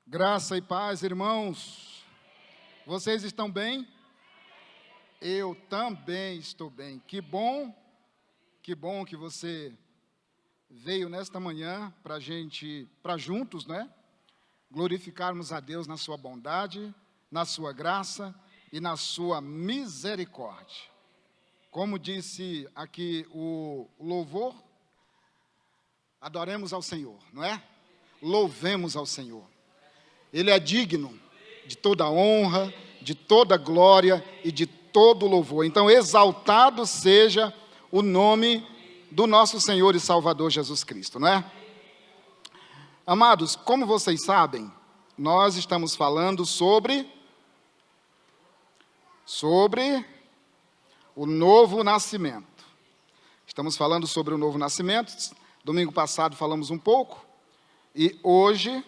Graça e paz, irmãos. Vocês estão bem? Eu também estou bem. Que bom que você veio nesta manhã para juntos, né? Glorificarmos a Deus na sua bondade, na sua graça e na sua misericórdia. Como disse aqui o louvor, adoremos ao Senhor, não é? Louvemos ao Senhor. Ele é digno de toda honra, de toda glória e de todo louvor. Então, exaltado seja o nome do nosso Senhor e Salvador Jesus Cristo, não é? Amados, como vocês sabem, nós estamos falando sobre o novo nascimento. Estamos falando sobre o novo nascimento. Domingo passado falamos um pouco e hoje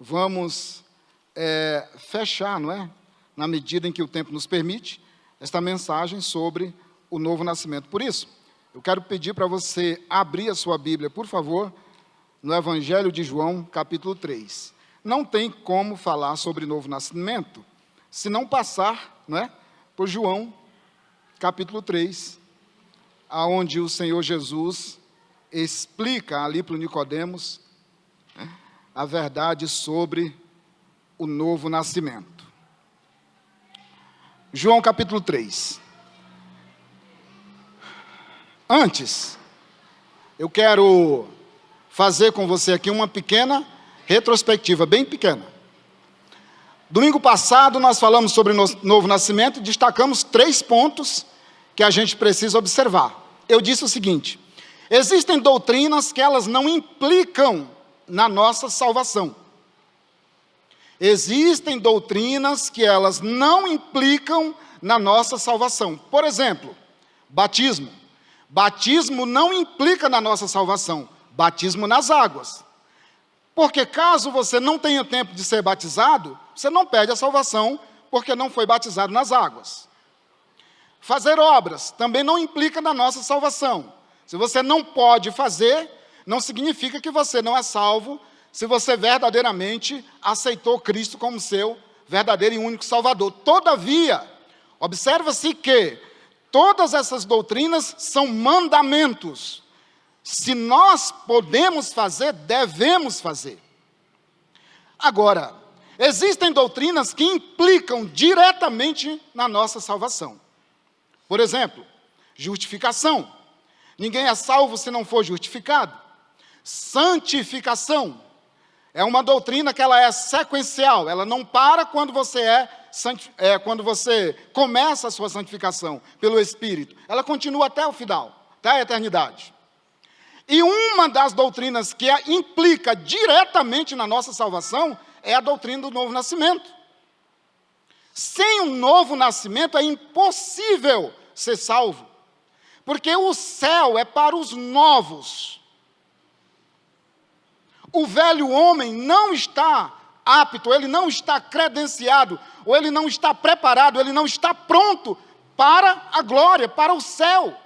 vamos fechar, não é? Na medida em que o tempo nos permite, esta mensagem sobre o novo nascimento. Por isso, eu quero pedir para você abrir a sua Bíblia, por favor, no Evangelho de João, capítulo 3. Não tem como falar sobre novo nascimento se não passar, não é? Por João, capítulo 3, aonde o Senhor Jesus explica ali para o Nicodemos a verdade sobre o novo nascimento. João capítulo 3. Antes, eu quero fazer com você aqui uma pequena retrospectiva, bem pequena. Domingo passado nós falamos sobre o novo nascimento e destacamos 3 pontos que a gente precisa observar. Eu disse o seguinte: existem doutrinas que elas não implicam na nossa salvação. Existem doutrinas que elas não implicam na nossa salvação. Por exemplo, batismo. Batismo não implica na nossa salvação. Batismo nas águas. Porque caso você não tenha tempo de ser batizado, você não perde a salvação porque não foi batizado nas águas. Fazer obras também não implica na nossa salvação. Se você não pode fazer, não significa que você não é salvo, se você verdadeiramente aceitou Cristo como seu verdadeiro e único Salvador. Todavia, observa-se que todas essas doutrinas são mandamentos. Se nós podemos fazer, devemos fazer. Agora, existem doutrinas que implicam diretamente na nossa salvação. Por exemplo, justificação. Ninguém é salvo se não for justificado. Santificação é uma doutrina que ela é sequencial, ela não para quando você quando você começa a sua santificação pelo Espírito, ela continua até o final, até a eternidade. E uma das doutrinas que implica diretamente na nossa salvação é a doutrina do novo nascimento. Sem um novo nascimento é impossível ser salvo, porque o céu é para os novos. O velho homem não está apto, ele não está credenciado, ou ele não está preparado, ele não está pronto para a glória, para o céu.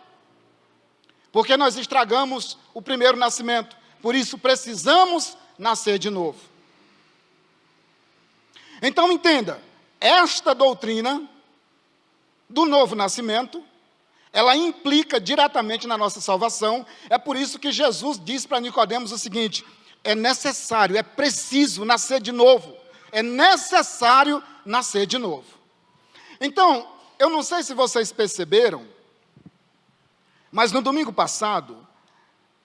Porque nós estragamos o primeiro nascimento, por isso precisamos nascer de novo. Então entenda, esta doutrina do novo nascimento, ela implica diretamente na nossa salvação. É por isso que Jesus disse para Nicodemos o seguinte: é necessário, é preciso nascer de novo. É necessário nascer de novo. Então, eu não sei se vocês perceberam, mas no domingo passado,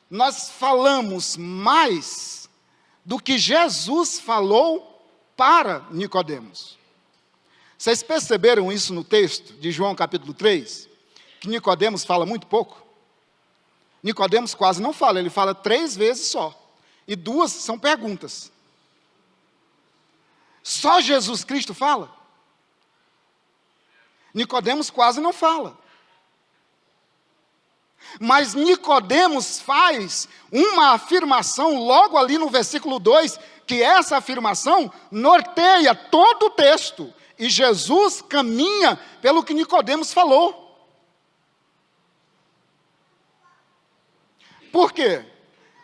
nós falamos mais do que Jesus falou para Nicodemos. Vocês perceberam isso no texto de João capítulo 3? Que Nicodemos fala muito pouco? Nicodemos quase não fala, ele fala 3 vezes só. E 2 são perguntas. Só Jesus Cristo fala? Nicodemos quase não fala. Mas Nicodemos faz uma afirmação logo ali no versículo 2, que essa afirmação norteia todo o texto. E Jesus caminha pelo que Nicodemos falou. Por quê?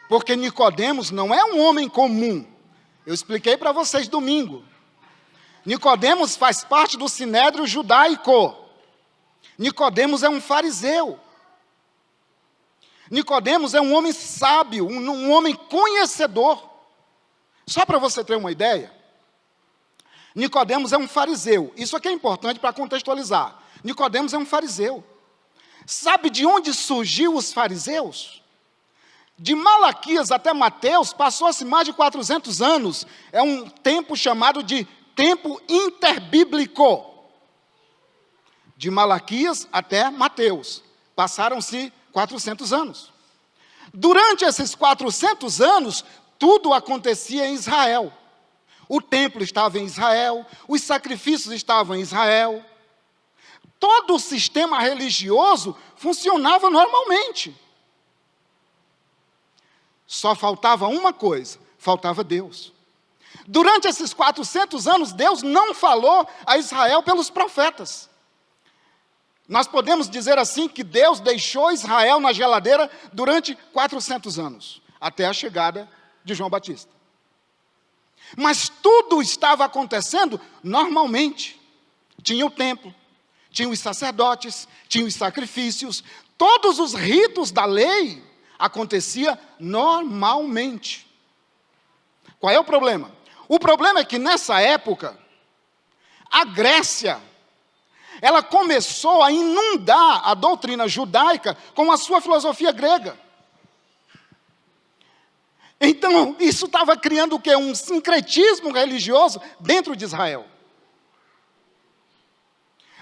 Porque Nicodemos não é um homem comum. Eu expliquei para vocês domingo. Nicodemos faz parte do sinédrio judaico. Nicodemos é um fariseu. Nicodemos é um homem sábio, um homem conhecedor. Só para você ter uma ideia, Nicodemos é um fariseu. Isso aqui é importante para contextualizar. Nicodemos é um fariseu. Sabe de onde surgiu os fariseus? De Malaquias até Mateus, passou-se mais de 400 anos. É um tempo chamado de tempo interbíblico. De Malaquias até Mateus, passaram-se 400 anos. Durante esses 400 anos, tudo acontecia em Israel. O templo estava em Israel, os sacrifícios estavam em Israel. Todo o sistema religioso funcionava normalmente. Só faltava uma coisa, faltava Deus. Durante esses 400 anos, Deus não falou a Israel pelos profetas. Nós podemos dizer assim que Deus deixou Israel na geladeira durante 400 anos, até a chegada de João Batista. Mas tudo estava acontecendo normalmente. Tinha o templo, tinha os sacerdotes, tinha os sacrifícios, todos os ritos da lei acontecia normalmente. Qual é o problema? O problema é que nessa época, a Grécia, ela começou a inundar a doutrina judaica com a sua filosofia grega. Então, isso estava criando o quê? Um sincretismo religioso dentro de Israel.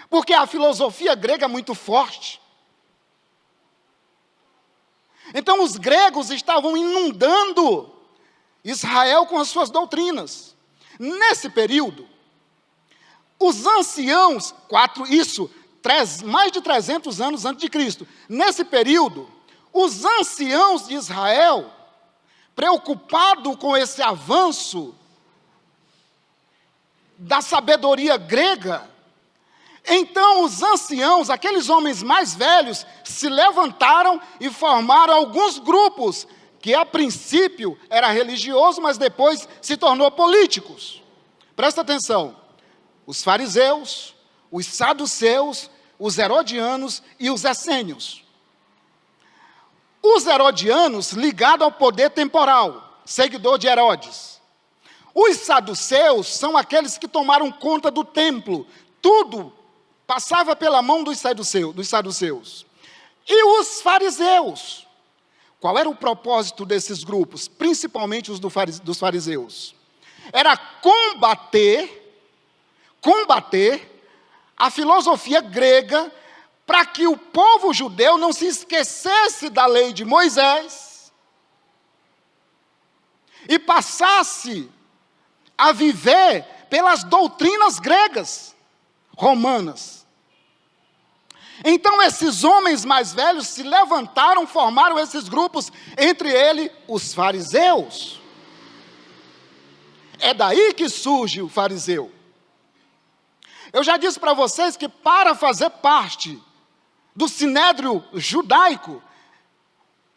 Porque a filosofia grega é muito forte. Então, os gregos estavam inundando Israel com as suas doutrinas. Nesse período, os anciãos, mais de 300 anos antes de Cristo, nesse período, os anciãos de Israel, preocupados com esse avanço da sabedoria grega, então os anciãos, aqueles homens mais velhos, se levantaram e formaram alguns grupos, que a princípio era religioso, mas depois se tornou políticos. Presta atenção. Os fariseus, os saduceus, os herodianos e os essênios. Os herodianos ligados ao poder temporal, seguidor de Herodes. Os saduceus são aqueles que tomaram conta do templo. Tudo passava pela mão dos saduceus. E os fariseus. Qual era o propósito desses grupos? Principalmente os dos fariseus. Era combater a filosofia grega, para que o povo judeu não se esquecesse da lei de Moisés e passasse a viver pelas doutrinas gregas, romanas. Então esses homens mais velhos se levantaram, formaram esses grupos, entre eles os fariseus. É daí que surge o fariseu. Eu já disse para vocês que para fazer parte do sinédrio judaico,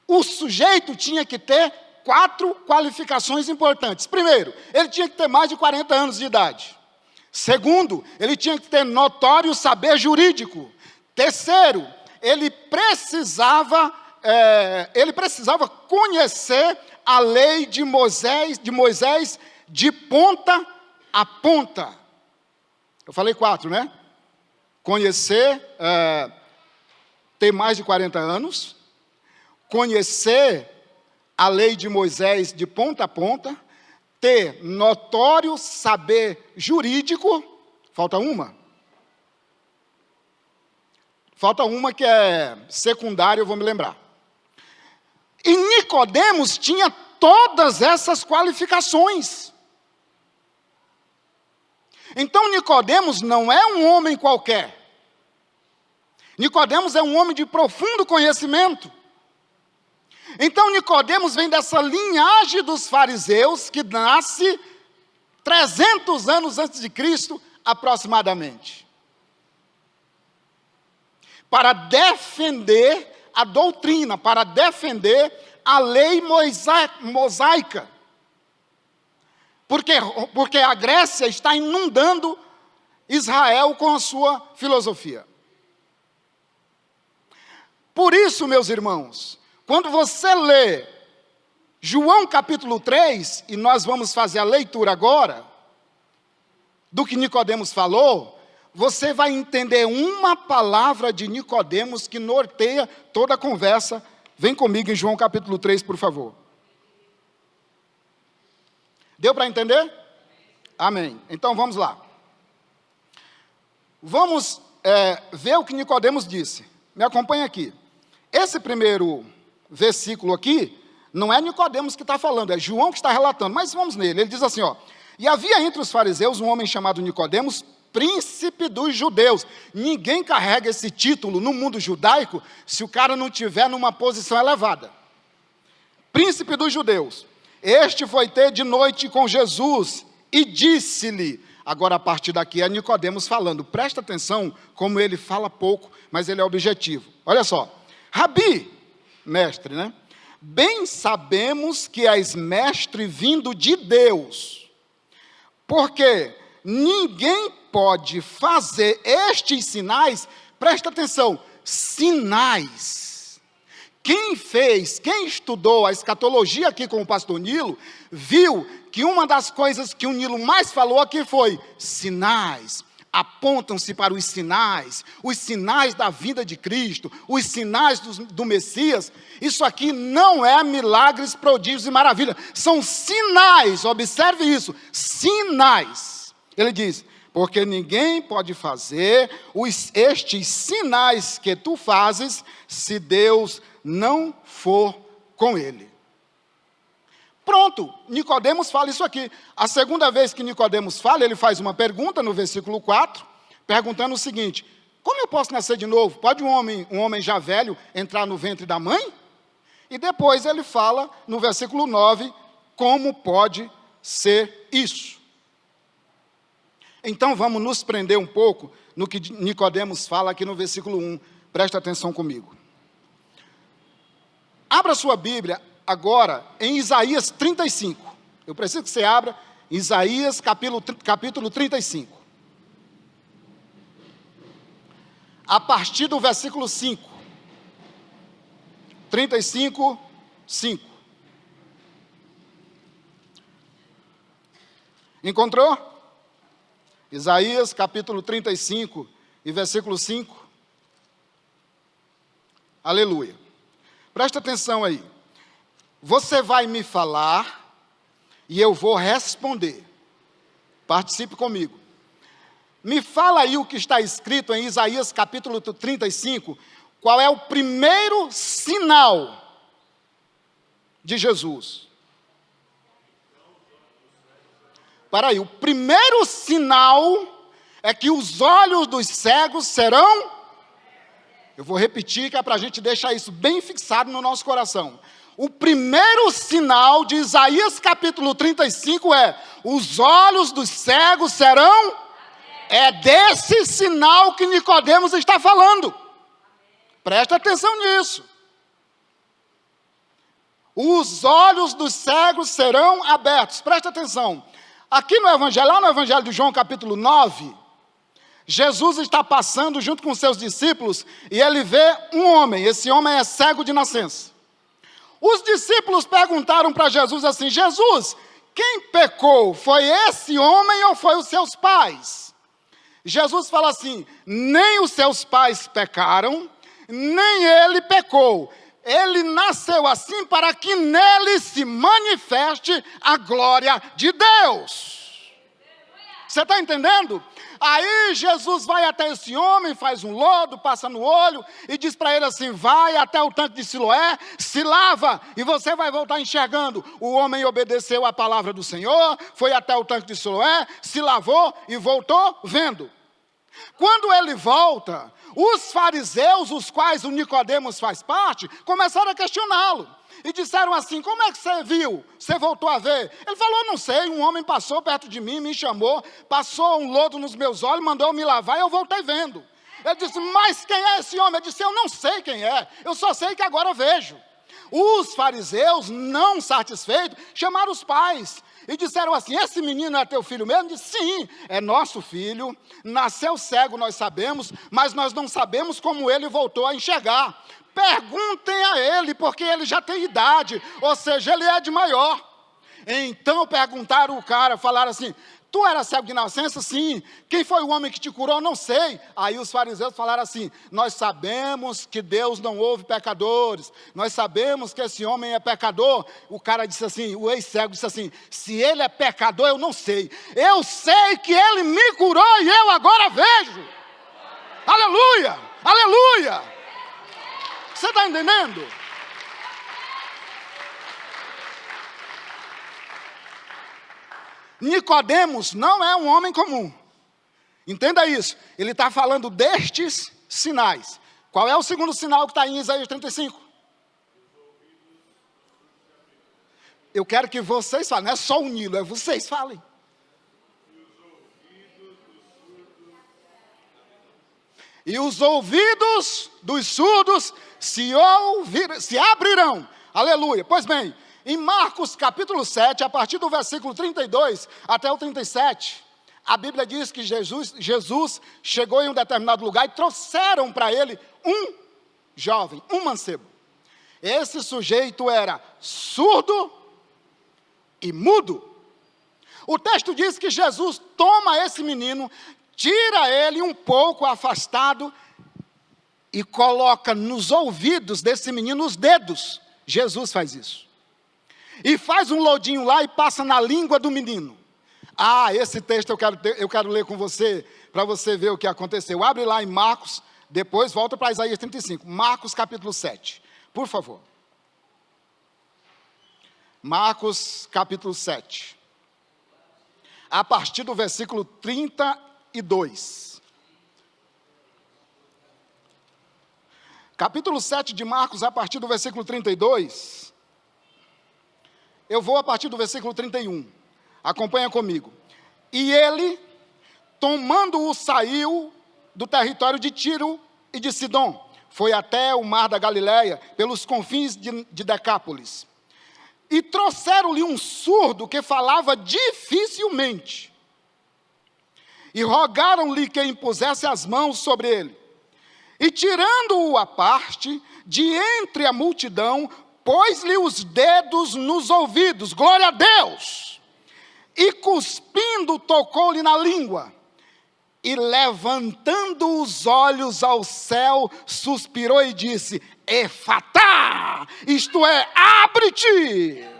o sujeito tinha que ter 4 qualificações importantes. Primeiro, ele tinha que ter mais de 40 anos de idade. Segundo, ele tinha que ter notório saber jurídico. Terceiro, ele precisava conhecer a lei de Moisés de ponta a ponta. Eu falei 4, né? Conhecer, ter mais de 40 anos, conhecer a lei de Moisés de ponta a ponta, ter notório saber jurídico, falta uma. Falta uma que é secundária, eu vou me lembrar. E Nicodemos tinha todas essas qualificações. Então Nicodemos não é um homem qualquer. Nicodemos é um homem de profundo conhecimento. Então Nicodemos vem dessa linhagem dos fariseus, que nasce 300 anos antes de Cristo, aproximadamente, para defender a doutrina, para defender a lei mosaica. Porque a Grécia está inundando Israel com a sua filosofia. Por isso, meus irmãos, quando você lê João capítulo 3, e nós vamos fazer a leitura agora, do que Nicodemos falou, você vai entender uma palavra de Nicodemos que norteia toda a conversa. Vem comigo em João capítulo 3, por favor. Deu para entender? Amém. Então vamos lá. Vamos ver o que Nicodemos disse. Me acompanha aqui. Esse primeiro versículo aqui, não é Nicodemos que está falando, é João que está relatando, mas vamos nele. Ele diz assim, ó: e havia entre os fariseus um homem chamado Nicodemos, príncipe dos judeus. Ninguém carrega esse título no mundo judaico se o cara não tiver numa posição elevada. Príncipe dos judeus. Este foi ter de noite com Jesus e disse-lhe. Agora a partir daqui é Nicodemos falando. Presta atenção como ele fala pouco, mas ele é objetivo. Olha só. Rabi, mestre, né? Bem sabemos que és mestre vindo de Deus, porque ninguém pode fazer estes sinais, presta atenção, sinais. Quem estudou a escatologia aqui com o pastor Nilo, viu que uma das coisas que o Nilo mais falou aqui foi sinais. Apontam-se para os sinais da vida de Cristo, os sinais do Messias. Isso aqui não é milagres, prodígios e maravilhas, são sinais, observe isso, sinais. Ele diz, porque ninguém pode fazer estes sinais que tu fazes, se Deus não for com ele. Pronto, Nicodemos fala isso aqui. A segunda vez que Nicodemos fala, ele faz uma pergunta no versículo 4, perguntando o seguinte: como eu posso nascer de novo? Pode um homem já velho entrar no ventre da mãe? E depois ele fala no versículo 9, como pode ser isso? Então vamos nos prender um pouco no que Nicodemos fala aqui no versículo 1. Presta atenção comigo. Abra sua Bíblia agora em Isaías 35. Eu preciso que você abra Isaías capítulo 35. A partir do versículo 5. 35, 5. Encontrou? Isaías capítulo 35 e versículo 5. Aleluia. Presta atenção aí. Você vai me falar e eu vou responder. Participe comigo. Me fala aí o que está escrito em Isaías capítulo 35, qual é o primeiro sinal de Jesus. Para aí, o primeiro sinal é que os olhos dos cegos serão... Eu vou repetir que é para a gente deixar isso bem fixado no nosso coração. O primeiro sinal de Isaías capítulo 35 é: os olhos dos cegos serão... É desse sinal que Nicodemos está falando. Presta atenção nisso. Os olhos dos cegos serão abertos. Presta atenção. Aqui no Evangelho, lá no Evangelho de João capítulo 9, Jesus está passando junto com seus discípulos e ele vê um homem. Esse homem é cego de nascença. Os discípulos perguntaram para Jesus assim: Jesus, quem pecou? Foi esse homem ou foi os seus pais? Jesus fala assim: nem os seus pais pecaram, nem ele pecou. Ele nasceu assim para que nele se manifeste a glória de Deus. Você está entendendo? Aí Jesus vai até esse homem, faz um lodo, passa no olho e diz para ele assim: vai até o tanque de Siloé, se lava e você vai voltar enxergando. O homem obedeceu à palavra do Senhor, foi até o tanque de Siloé, se lavou e voltou vendo. Quando ele volta, os fariseus, os quais o Nicodemos faz parte, começaram a questioná-lo. E disseram assim: como é que você viu? Você voltou a ver? Ele falou: não sei, um homem passou perto de mim, me chamou, passou um lodo nos meus olhos, mandou me lavar e eu voltei vendo. Ele disse: mas quem é esse homem? Eu disse: eu não sei quem é, eu só sei que agora vejo. Os fariseus, não satisfeitos, chamaram os pais e disseram assim: esse menino é teu filho mesmo? Disse: sim, é nosso filho, nasceu cego, nós sabemos, mas nós não sabemos como ele voltou a enxergar. Perguntem a ele, porque ele já tem idade, ou seja, ele é de maior. Então perguntaram o cara, falaram assim: tu era cego de nascença? Sim. Quem foi o homem que te curou? Não sei. Aí os fariseus falaram assim: nós sabemos que Deus não ouve pecadores, nós sabemos que esse homem é pecador. O cara disse assim, o ex-cego disse assim: se ele é pecador, eu não sei. Eu sei que ele me curou e eu agora vejo. Aleluia, aleluia. Você está entendendo? Nicodemos não é um homem comum. Entenda isso. Ele está falando destes sinais. Qual é o segundo sinal que está em Isaías 35? Eu quero que vocês falem. Não é só o Nilo, é vocês falem. E os ouvidos dos surdos se abrirão. Aleluia. Pois bem, em Marcos capítulo 7, a partir do versículo 32 até o 37, a Bíblia diz que Jesus chegou em um determinado lugar e trouxeram para ele um jovem, um mancebo. Esse sujeito era surdo e mudo. O texto diz que Jesus toma esse menino, tira ele um pouco afastado e coloca nos ouvidos desse menino os dedos. Jesus faz isso. E faz um lodinho lá e passa na língua do menino. Ah, esse texto eu quero ler com você, para você ver o que aconteceu. Abre lá em Marcos, depois volta para Isaías 35. Marcos capítulo 7, por favor. Marcos capítulo 7. A partir do versículo 32. Capítulo 7 de Marcos, a partir do versículo 32. Eu vou a partir do versículo 31. Acompanha comigo. E ele, tomando-o, saiu do território de Tiro e de Sidom. Foi até o mar da Galileia, pelos confins de Decápolis. E trouxeram-lhe um surdo que falava dificilmente. E rogaram-lhe que impusesse as mãos sobre ele. E tirando-o à parte, de entre a multidão, pôs-lhe os dedos nos ouvidos, glória a Deus, e cuspindo tocou-lhe na língua, e levantando os olhos ao céu, suspirou e disse: Efatá, isto é, abre-te.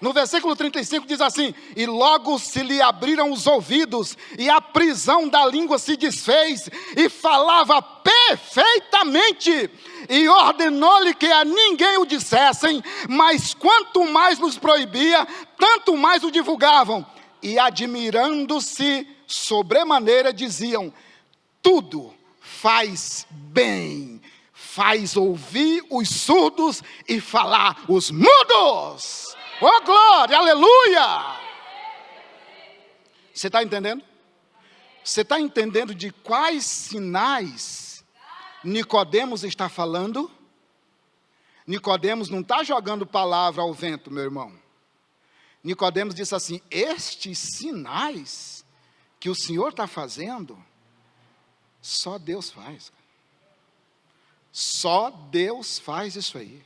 No versículo 35 diz assim: e logo se lhe abriram os ouvidos, e a prisão da língua se desfez, e falava perfeitamente, e ordenou-lhe que a ninguém o dissessem, mas quanto mais nos proibia, tanto mais o divulgavam, e admirando-se sobremaneira diziam: tudo faz bem, faz ouvir os surdos e falar os mudos. Oh glória, aleluia! Você está entendendo? Você está entendendo de quais sinais Nicodemos está falando? Nicodemos não está jogando palavra ao vento, meu irmão. Nicodemos disse assim: estes sinais que o Senhor está fazendo, só Deus faz. Só Deus faz isso aí.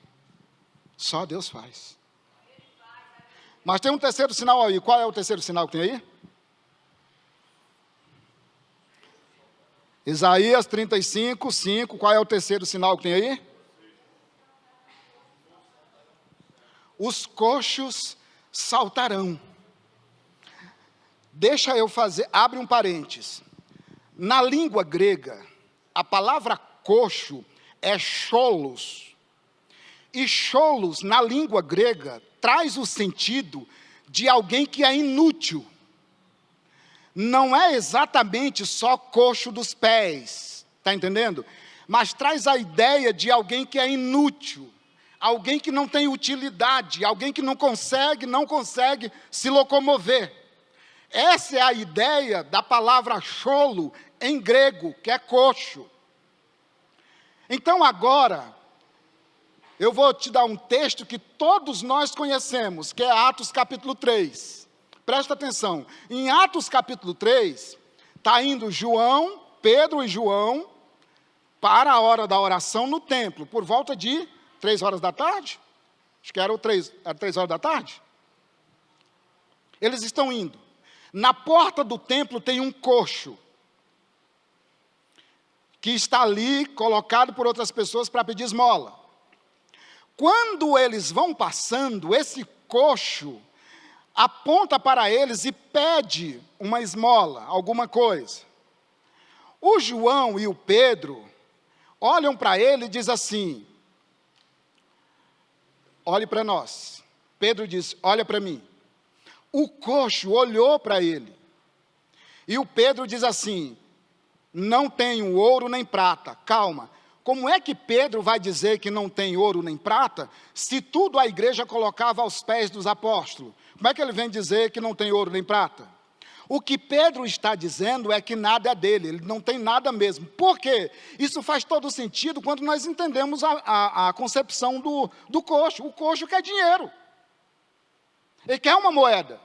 Só Deus faz. Mas tem um terceiro sinal aí. Qual é o terceiro sinal que tem aí? Isaías 35, 5. Qual é o terceiro sinal que tem aí? Os coxos saltarão. Deixa eu fazer, abre um parênteses. Na língua grega, a palavra coxo é cholos. E cholos, na língua grega, traz o sentido de alguém que é inútil. Não é exatamente só coxo dos pés, está entendendo? Mas traz a ideia de alguém que é inútil, alguém que não tem utilidade, alguém que não consegue se locomover. Essa é a ideia da palavra cholo em grego, que é coxo. Então agora, eu vou te dar um texto que todos nós conhecemos, que é Atos capítulo 3. presta atenção, em Atos capítulo 3, está indo João, Pedro e João, para a hora da oração no templo, por volta de 3 horas da tarde, acho que era 3 horas da tarde. Eles estão indo. Na porta do templo tem um coxo, que está ali, colocado por outras pessoas para pedir esmola. Quando eles vão passando, esse coxo aponta para eles e pede uma esmola, alguma coisa. O João e o Pedro olham para ele e dizem assim, olhe para nós. Pedro diz, olha para mim. O coxo olhou para ele. E o Pedro diz assim, não tenho ouro nem prata. Calma, como é que Pedro vai dizer que não tem ouro nem prata, se tudo a igreja colocava aos pés dos apóstolos? Como é que ele vem dizer que não tem ouro nem prata? O que Pedro está dizendo é que nada é dele, ele não tem nada mesmo. Por quê? Isso faz todo sentido quando nós entendemos a concepção do coxo. O coxo quer dinheiro. Ele quer uma moeda.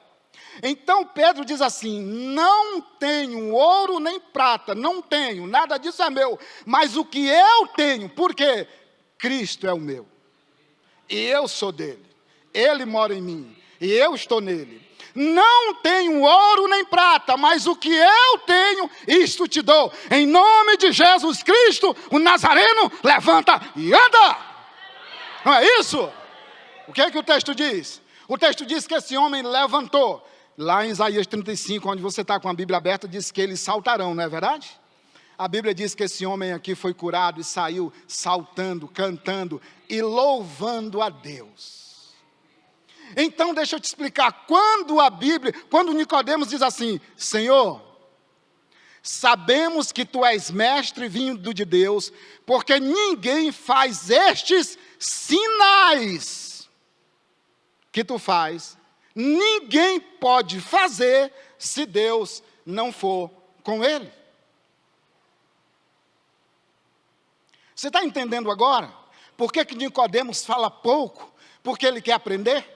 Então Pedro diz assim, não tenho ouro nem prata, não tenho, nada disso é meu, mas o que eu tenho, porque Cristo é o meu, e eu sou dele, ele mora em mim, e eu estou nele. Não tenho ouro nem prata, mas o que eu tenho, isto te dou. Em nome de Jesus Cristo, o Nazareno, levanta e anda. Não é isso? O que é que o texto diz? O texto diz que esse homem levantou. Lá em Isaías 35, onde você está com a Bíblia aberta, diz que eles saltarão, não é verdade? A Bíblia diz que esse homem aqui foi curado e saiu saltando, cantando e louvando a Deus. Então deixa eu te explicar, quando Nicodemos diz assim, Senhor, sabemos que tu és mestre vindo de Deus, porque ninguém faz estes sinais que tu faz, ninguém pode fazer se Deus não for com ele. Você está entendendo agora? Por que Nicodemos fala pouco? Porque ele quer aprender?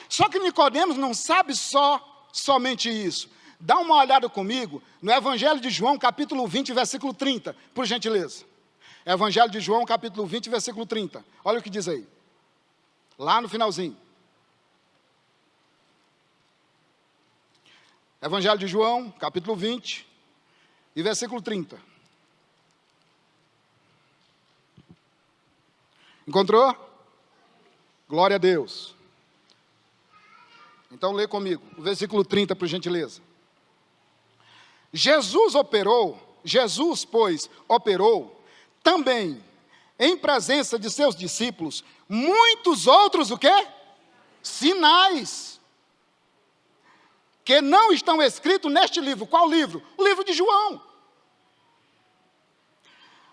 Só que Nicodemos não sabe somente isso. Dá uma olhada comigo no Evangelho de João, capítulo 20, versículo 30, por gentileza. Evangelho de João, capítulo 20, versículo 30. Olha o que diz aí. Lá no finalzinho. Evangelho de João, capítulo 20 e versículo 30. Encontrou? Glória a Deus. Então lê comigo, o versículo 30, por gentileza. Jesus, pois, operou também, em presença de seus discípulos, muitos outros, o quê? Sinais. Que não estão escritos neste livro. Qual livro? O livro de João.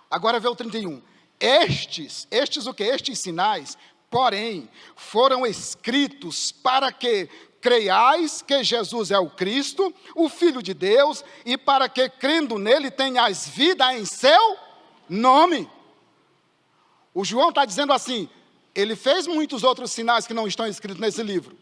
Agora vê o 31. Estes o quê? Estes sinais, porém, foram escritos para que creiais que Jesus é o Cristo, o Filho de Deus, e para que, crendo nele, tenhais vida em seu nome. O João está dizendo assim, ele fez muitos outros sinais que não estão escritos nesse livro.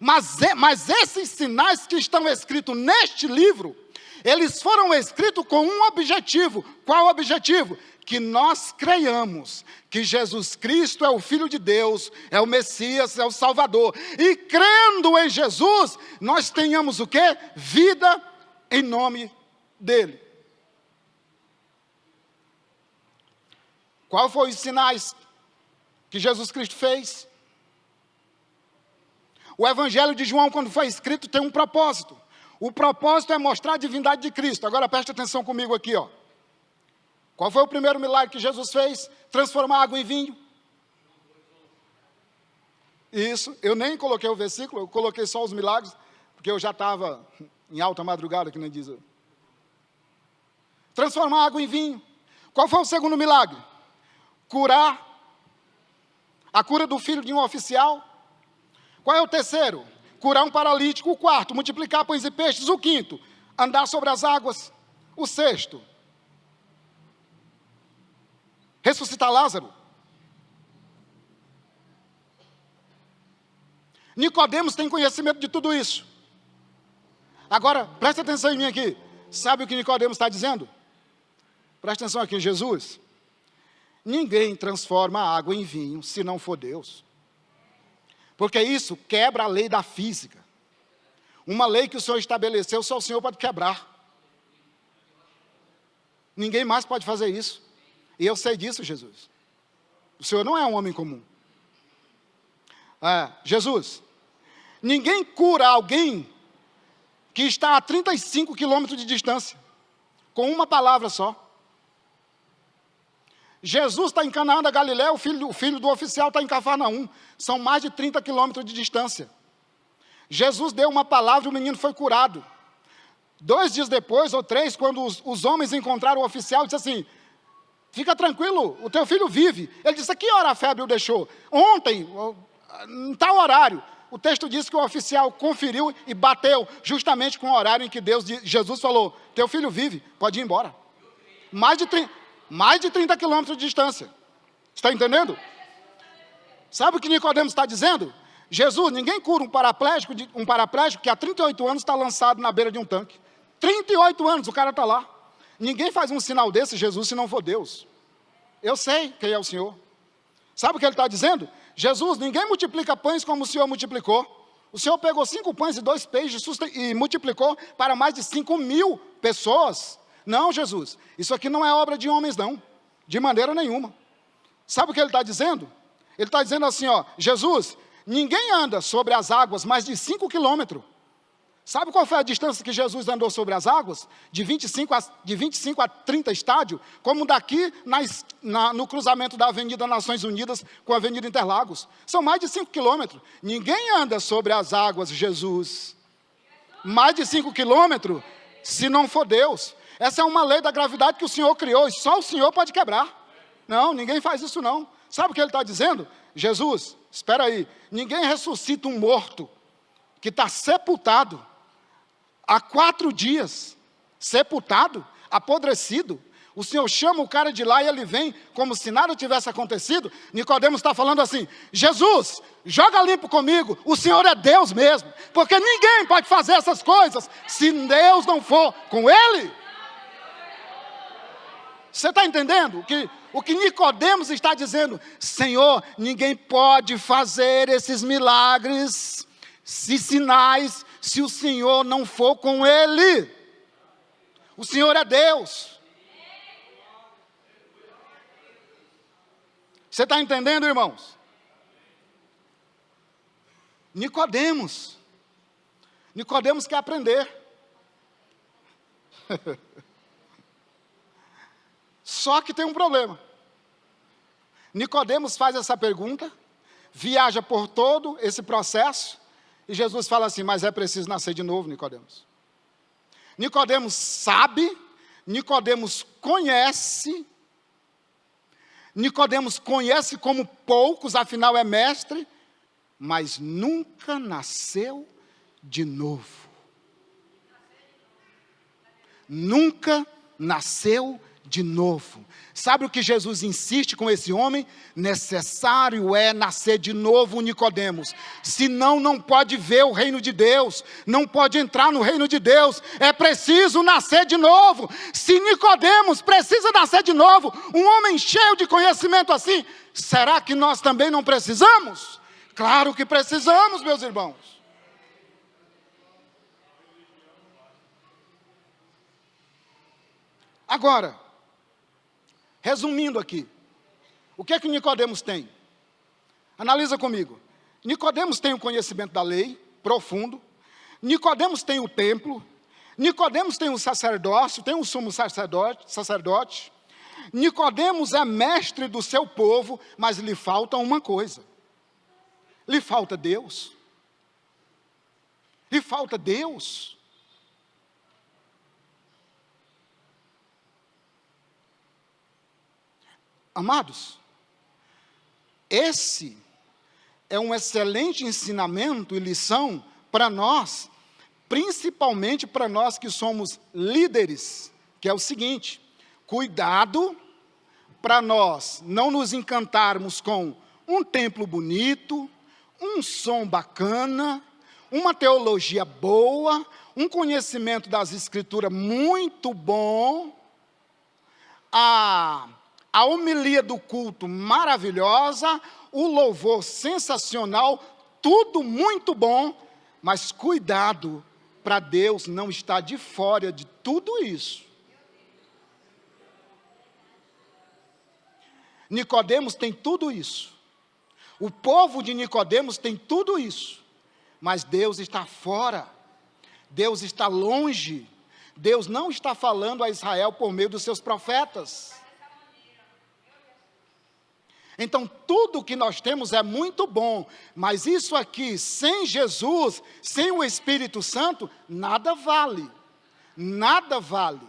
Mas esses sinais que estão escritos neste livro, eles foram escritos com um objetivo. Qual o objetivo? Que nós creiamos que Jesus Cristo é o Filho de Deus, é o Messias, é o Salvador. E crendo em Jesus, nós tenhamos o quê? Vida em nome dele. Qual foram os sinais que Jesus Cristo fez? O Evangelho de João, quando foi escrito, tem um propósito. O propósito é mostrar a divindade de Cristo. Agora preste atenção comigo aqui, ó. Qual foi o primeiro milagre que Jesus fez? Transformar água em vinho. Isso, eu nem coloquei o versículo, eu coloquei só os milagres, porque eu já estava em alta madrugada, que nem diz. Transformar água em vinho. Qual foi o segundo milagre? Curar. A cura do filho de um oficial. Qual é o terceiro? Curar um paralítico. O quarto, multiplicar pães e peixes. O quinto, andar sobre as águas. O sexto, ressuscitar Lázaro. Nicodemos tem conhecimento de tudo isso. Agora, presta atenção em mim aqui. Sabe o que Nicodemos está dizendo? Presta atenção aqui, Jesus. Ninguém transforma a água em vinho se não for Deus. Porque isso quebra a lei da física. Uma lei que o Senhor estabeleceu, só o Senhor pode quebrar. Ninguém mais pode fazer isso. E eu sei disso, Jesus. O Senhor não é um homem comum. Jesus, ninguém cura alguém que está a 35 quilômetros de distância, com uma palavra só. Jesus está em Canaã da Galileia, o filho do oficial está em Cafarnaum. São mais de 30 quilômetros de distância. Jesus deu uma palavra e o menino foi curado. 2 dias depois, ou 3, quando os homens encontraram o oficial, disse assim: fica tranquilo, o teu filho vive. Ele disse: a que hora a febre o deixou? Ontem, em tal horário. O texto diz que o oficial conferiu e bateu justamente com o horário em que Jesus falou: teu filho vive, pode ir embora. Mais de 30 quilômetros de distância. Está entendendo? Sabe o que Nicodemos está dizendo? Jesus, ninguém cura um paraplégico que há 38 anos está lançado na beira de um tanque. 38 anos, o cara está lá. Ninguém faz um sinal desse, Jesus, se não for Deus. Eu sei quem é o Senhor. Sabe o que ele está dizendo? Jesus, ninguém multiplica pães como o Senhor multiplicou. O Senhor pegou 5 pães e 2 peixes e multiplicou para mais de 5.000 pessoas. Não, Jesus, isso aqui não é obra de homens, não. De maneira nenhuma. Sabe o que ele está dizendo? Ele está dizendo assim, Jesus, ninguém anda sobre as águas mais de 5 quilômetros. Sabe qual foi a distância que Jesus andou sobre as águas? De 25 a 30 estádios, como daqui no cruzamento da Avenida Nações Unidas com a Avenida Interlagos. São mais de 5 quilômetros. Ninguém anda sobre as águas, Jesus. Mais de 5 quilômetros, se não for Deus. Essa é uma lei da gravidade que o Senhor criou e só o Senhor pode quebrar. Não, ninguém faz isso não. Sabe o que ele está dizendo? Jesus, espera aí, ninguém ressuscita um morto que está sepultado há 4 dias, sepultado, apodrecido. O Senhor chama o cara de lá e ele vem como se nada tivesse acontecido. Nicodemos está falando assim: Jesus, joga limpo comigo, o Senhor é Deus mesmo, porque ninguém pode fazer essas coisas se Deus não for com ele. Você está entendendo o que Nicodemos está dizendo? Senhor, ninguém pode fazer esses milagres, esses sinais, se o Senhor não for com ele. O Senhor é Deus. Você está entendendo, irmãos? Nicodemos quer aprender. Só que tem um problema. Nicodemos faz essa pergunta, viaja por todo esse processo, e Jesus fala assim: mas é preciso nascer de novo, Nicodemos. Nicodemos sabe, Nicodemos conhece como poucos, afinal é mestre, mas nunca nasceu de novo. Nunca nasceu de novo. Sabe o que Jesus insiste com esse homem? Necessário é nascer de novo, Nicodemos. Senão não pode ver o reino de Deus, não pode entrar no reino de Deus. É preciso nascer de novo. Se Nicodemos precisa nascer de novo, um homem cheio de conhecimento assim, será que nós também não precisamos? Claro que precisamos, meus irmãos. Agora, resumindo aqui, o que é que Nicodemos tem? Analisa comigo. Nicodemos tem o conhecimento da lei, profundo. Nicodemos tem o templo. Nicodemos tem o sacerdócio, tem o sumo sacerdote. Nicodemos é mestre do seu povo, mas lhe falta uma coisa. Lhe falta Deus. Lhe falta Deus. Amados, esse é um excelente ensinamento e lição para nós, principalmente para nós que somos líderes, que é o seguinte: cuidado para nós não nos encantarmos com um templo bonito, um som bacana, uma teologia boa, um conhecimento das Escrituras muito bom, a homilia do culto maravilhosa, o louvor sensacional, tudo muito bom, mas cuidado para Deus não estar de fora de tudo isso. Nicodemos tem tudo isso. O povo de Nicodemos tem tudo isso. Mas Deus está fora. Deus está longe. Deus não está falando a Israel por meio dos seus profetas. Então, tudo que nós temos é muito bom, mas isso aqui, sem Jesus, sem o Espírito Santo, nada vale. Nada vale.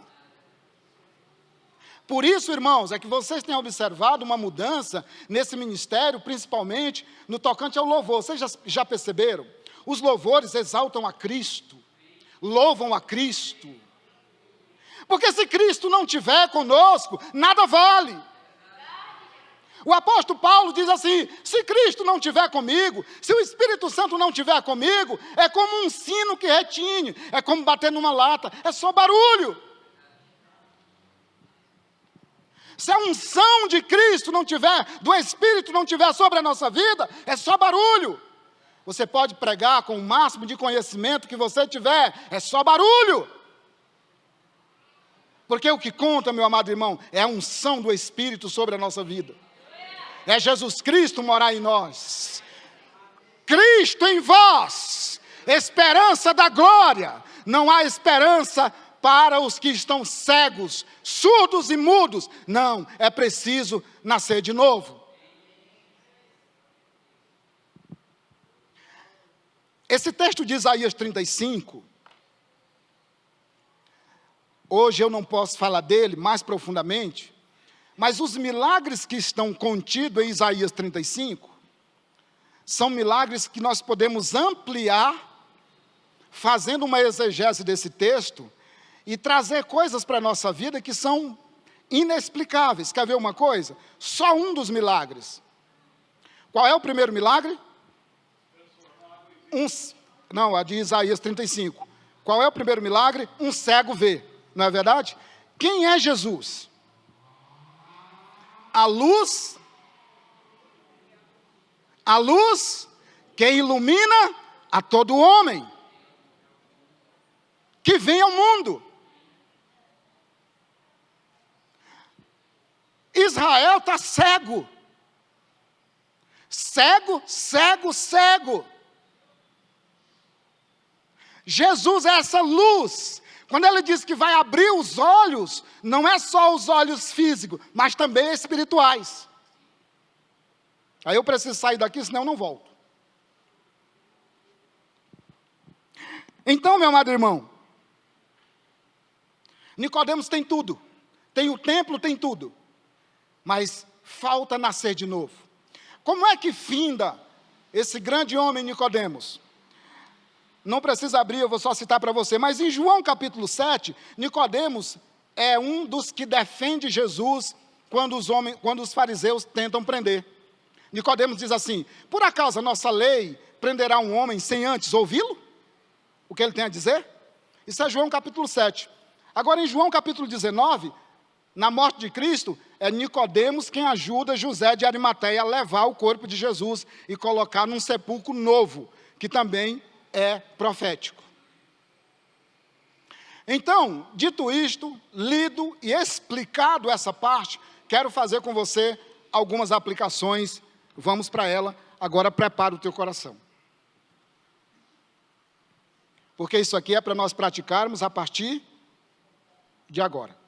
Por isso, irmãos, é que vocês têm observado uma mudança nesse ministério, principalmente no tocante ao louvor. Vocês já perceberam? Os louvores exaltam a Cristo, louvam a Cristo. Porque se Cristo não estiver conosco, nada vale. O apóstolo Paulo diz assim: se Cristo não estiver comigo, se o Espírito Santo não estiver comigo, é como um sino que retine, é como bater numa lata, é só barulho. Se a unção de Cristo não tiver, do Espírito não tiver sobre a nossa vida, é só barulho. Você pode pregar com o máximo de conhecimento que você tiver, é só barulho. Porque o que conta, meu amado irmão, é a unção do Espírito sobre a nossa vida. É Jesus Cristo morar em nós. Cristo em vós, esperança da glória. Não há esperança para os que estão cegos, surdos e mudos. Não, é preciso nascer de novo. Esse texto de Isaías 35, hoje eu não posso falar dele mais profundamente, mas os milagres que estão contidos em Isaías 35, são milagres que nós podemos ampliar, fazendo uma exegese desse texto, e trazer coisas para a nossa vida que são inexplicáveis. Quer ver uma coisa? Só um dos milagres. Qual é o primeiro milagre? A de Isaías 35. Qual é o primeiro milagre? Um cego vê, não é verdade? Quem é Jesus? A luz que ilumina a todo homem que vem ao mundo. Israel está cego. Cego, cego, cego. Jesus é essa luz. Quando ele diz que vai abrir os olhos, não é só os olhos físicos, mas também espirituais. Aí eu preciso sair daqui, senão eu não volto. Então, meu amado irmão, Nicodemos tem tudo. Tem o templo, tem tudo. Mas falta nascer de novo. Como é que finda esse grande homem Nicodemos? Não precisa abrir, eu vou só citar para você. Mas em João capítulo 7, Nicodemos é um dos que defende Jesus quando os fariseus tentam prender. Nicodemos diz assim: por acaso a nossa lei prenderá um homem sem antes ouvi-lo? O que ele tem a dizer? Isso é João capítulo 7. Agora em João capítulo 19, na morte de Cristo, é Nicodemos quem ajuda José de Arimateia a levar o corpo de Jesus e colocar num sepulcro novo, que também é profético. Então, dito isto, lido e explicado essa parte, quero fazer com você algumas aplicações. Vamos para ela. Agora prepara o teu coração. Porque isso aqui é para nós praticarmos a partir de agora.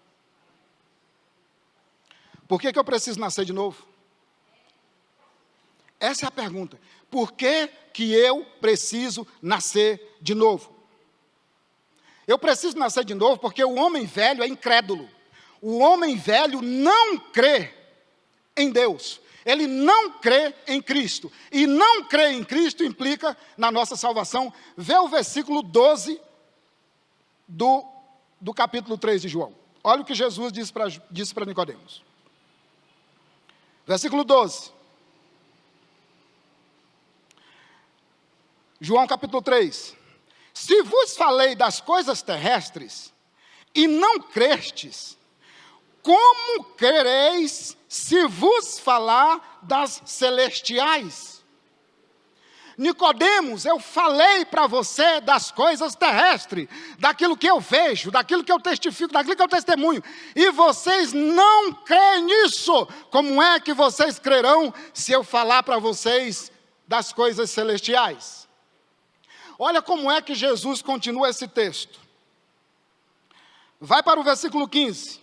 Por que eu preciso nascer de novo? Essa é a pergunta. Por que eu preciso nascer de novo? Eu preciso nascer de novo porque o homem velho é incrédulo. O homem velho não crê em Deus. Ele não crê em Cristo. E não crer em Cristo implica na nossa salvação. Vê o versículo 12 do capítulo 3 de João. Olha o que Jesus disse para Nicodemos. Versículo 12. João capítulo 3. Se vos falei das coisas terrestres, e não crestes, como quereis se vos falar das celestiais? Nicodemos, eu falei para você das coisas terrestres, daquilo que eu vejo, daquilo que eu testifico, daquilo que eu testemunho, e vocês não creem nisso. Como é que vocês crerão se eu falar para vocês das coisas celestiais? Olha como é que Jesus continua esse texto. Vai para o versículo 15.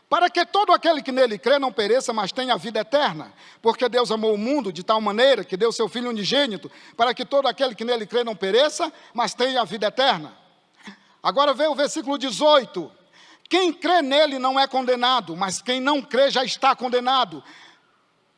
Para que todo aquele que nele crê não pereça, mas tenha a vida eterna. Porque Deus amou o mundo de tal maneira que deu seu Filho unigênito, para que todo aquele que nele crê não pereça, mas tenha a vida eterna. Agora vem o versículo 18. Quem crê nele não é condenado, mas quem não crê já está condenado,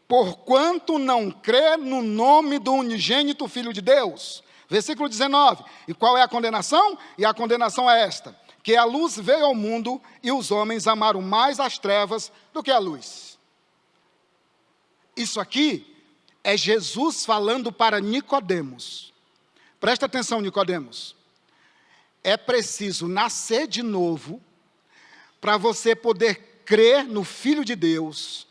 porquanto não crê no nome do unigênito Filho de Deus. Versículo 19. E qual é a condenação? E a condenação é esta: que a luz veio ao mundo e os homens amaram mais as trevas do que a luz. Isso aqui é Jesus falando para Nicodemos. Presta atenção, Nicodemos. É preciso nascer de novo para você poder crer no Filho de Deus.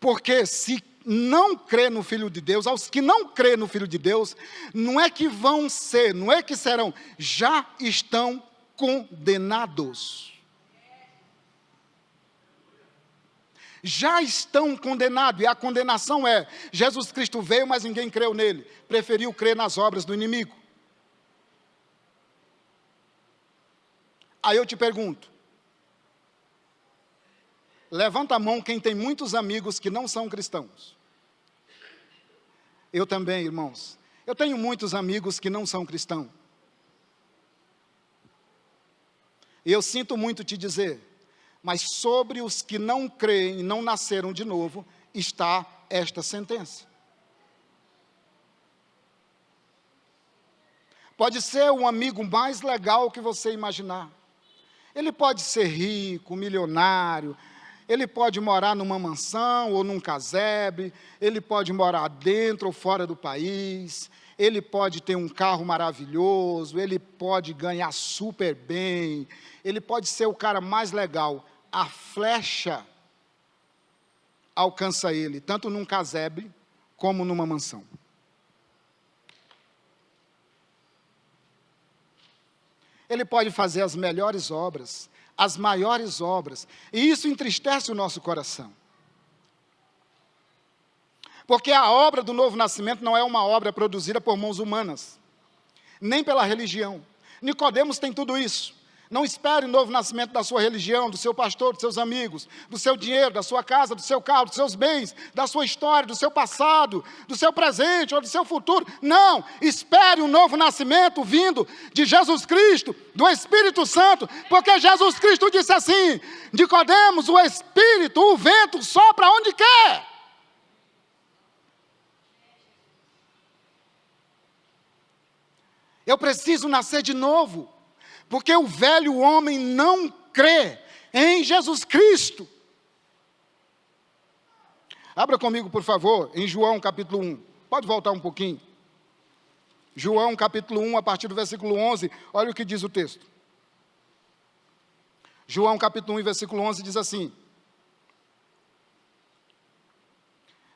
Porque se não crê no Filho de Deus, aos que não crê no Filho de Deus, não é que vão ser, não é que serão, já estão condenados. Já estão condenados, e a condenação é: Jesus Cristo veio, mas ninguém creu nele, preferiu crer nas obras do inimigo. Aí eu te pergunto, levanta a mão quem tem muitos amigos que não são cristãos. Eu também, irmãos, eu tenho muitos amigos que não são cristãos. E eu sinto muito te dizer, mas sobre os que não creem e não nasceram de novo, está esta sentença. Pode ser um amigo mais legal que você imaginar. Ele pode ser rico, milionário, ele pode morar numa mansão ou num casebre, ele pode morar dentro ou fora do país, ele pode ter um carro maravilhoso, ele pode ganhar super bem, ele pode ser o cara mais legal. A flecha alcança ele, tanto num casebre como numa mansão. Ele pode fazer as melhores obras, as maiores obras, e isso entristece o nosso coração. Porque a obra do novo nascimento não é uma obra produzida por mãos humanas, nem pela religião. Nicodemos tem tudo isso. Não espere o novo nascimento da sua religião, do seu pastor, dos seus amigos, do seu dinheiro, da sua casa, do seu carro, dos seus bens, da sua história, do seu passado, do seu presente ou do seu futuro. Não, espere o novo nascimento vindo de Jesus Cristo, do Espírito Santo, porque Jesus Cristo disse assim: Nicodemos, o Espírito, o vento sopra onde quer. Eu preciso nascer de novo, porque o velho homem não crê em Jesus Cristo. Abra comigo, por favor, em João capítulo 1. Pode voltar um pouquinho. João capítulo 1, a partir do versículo 11, olha o que diz o texto. João capítulo 1, versículo 11 diz assim: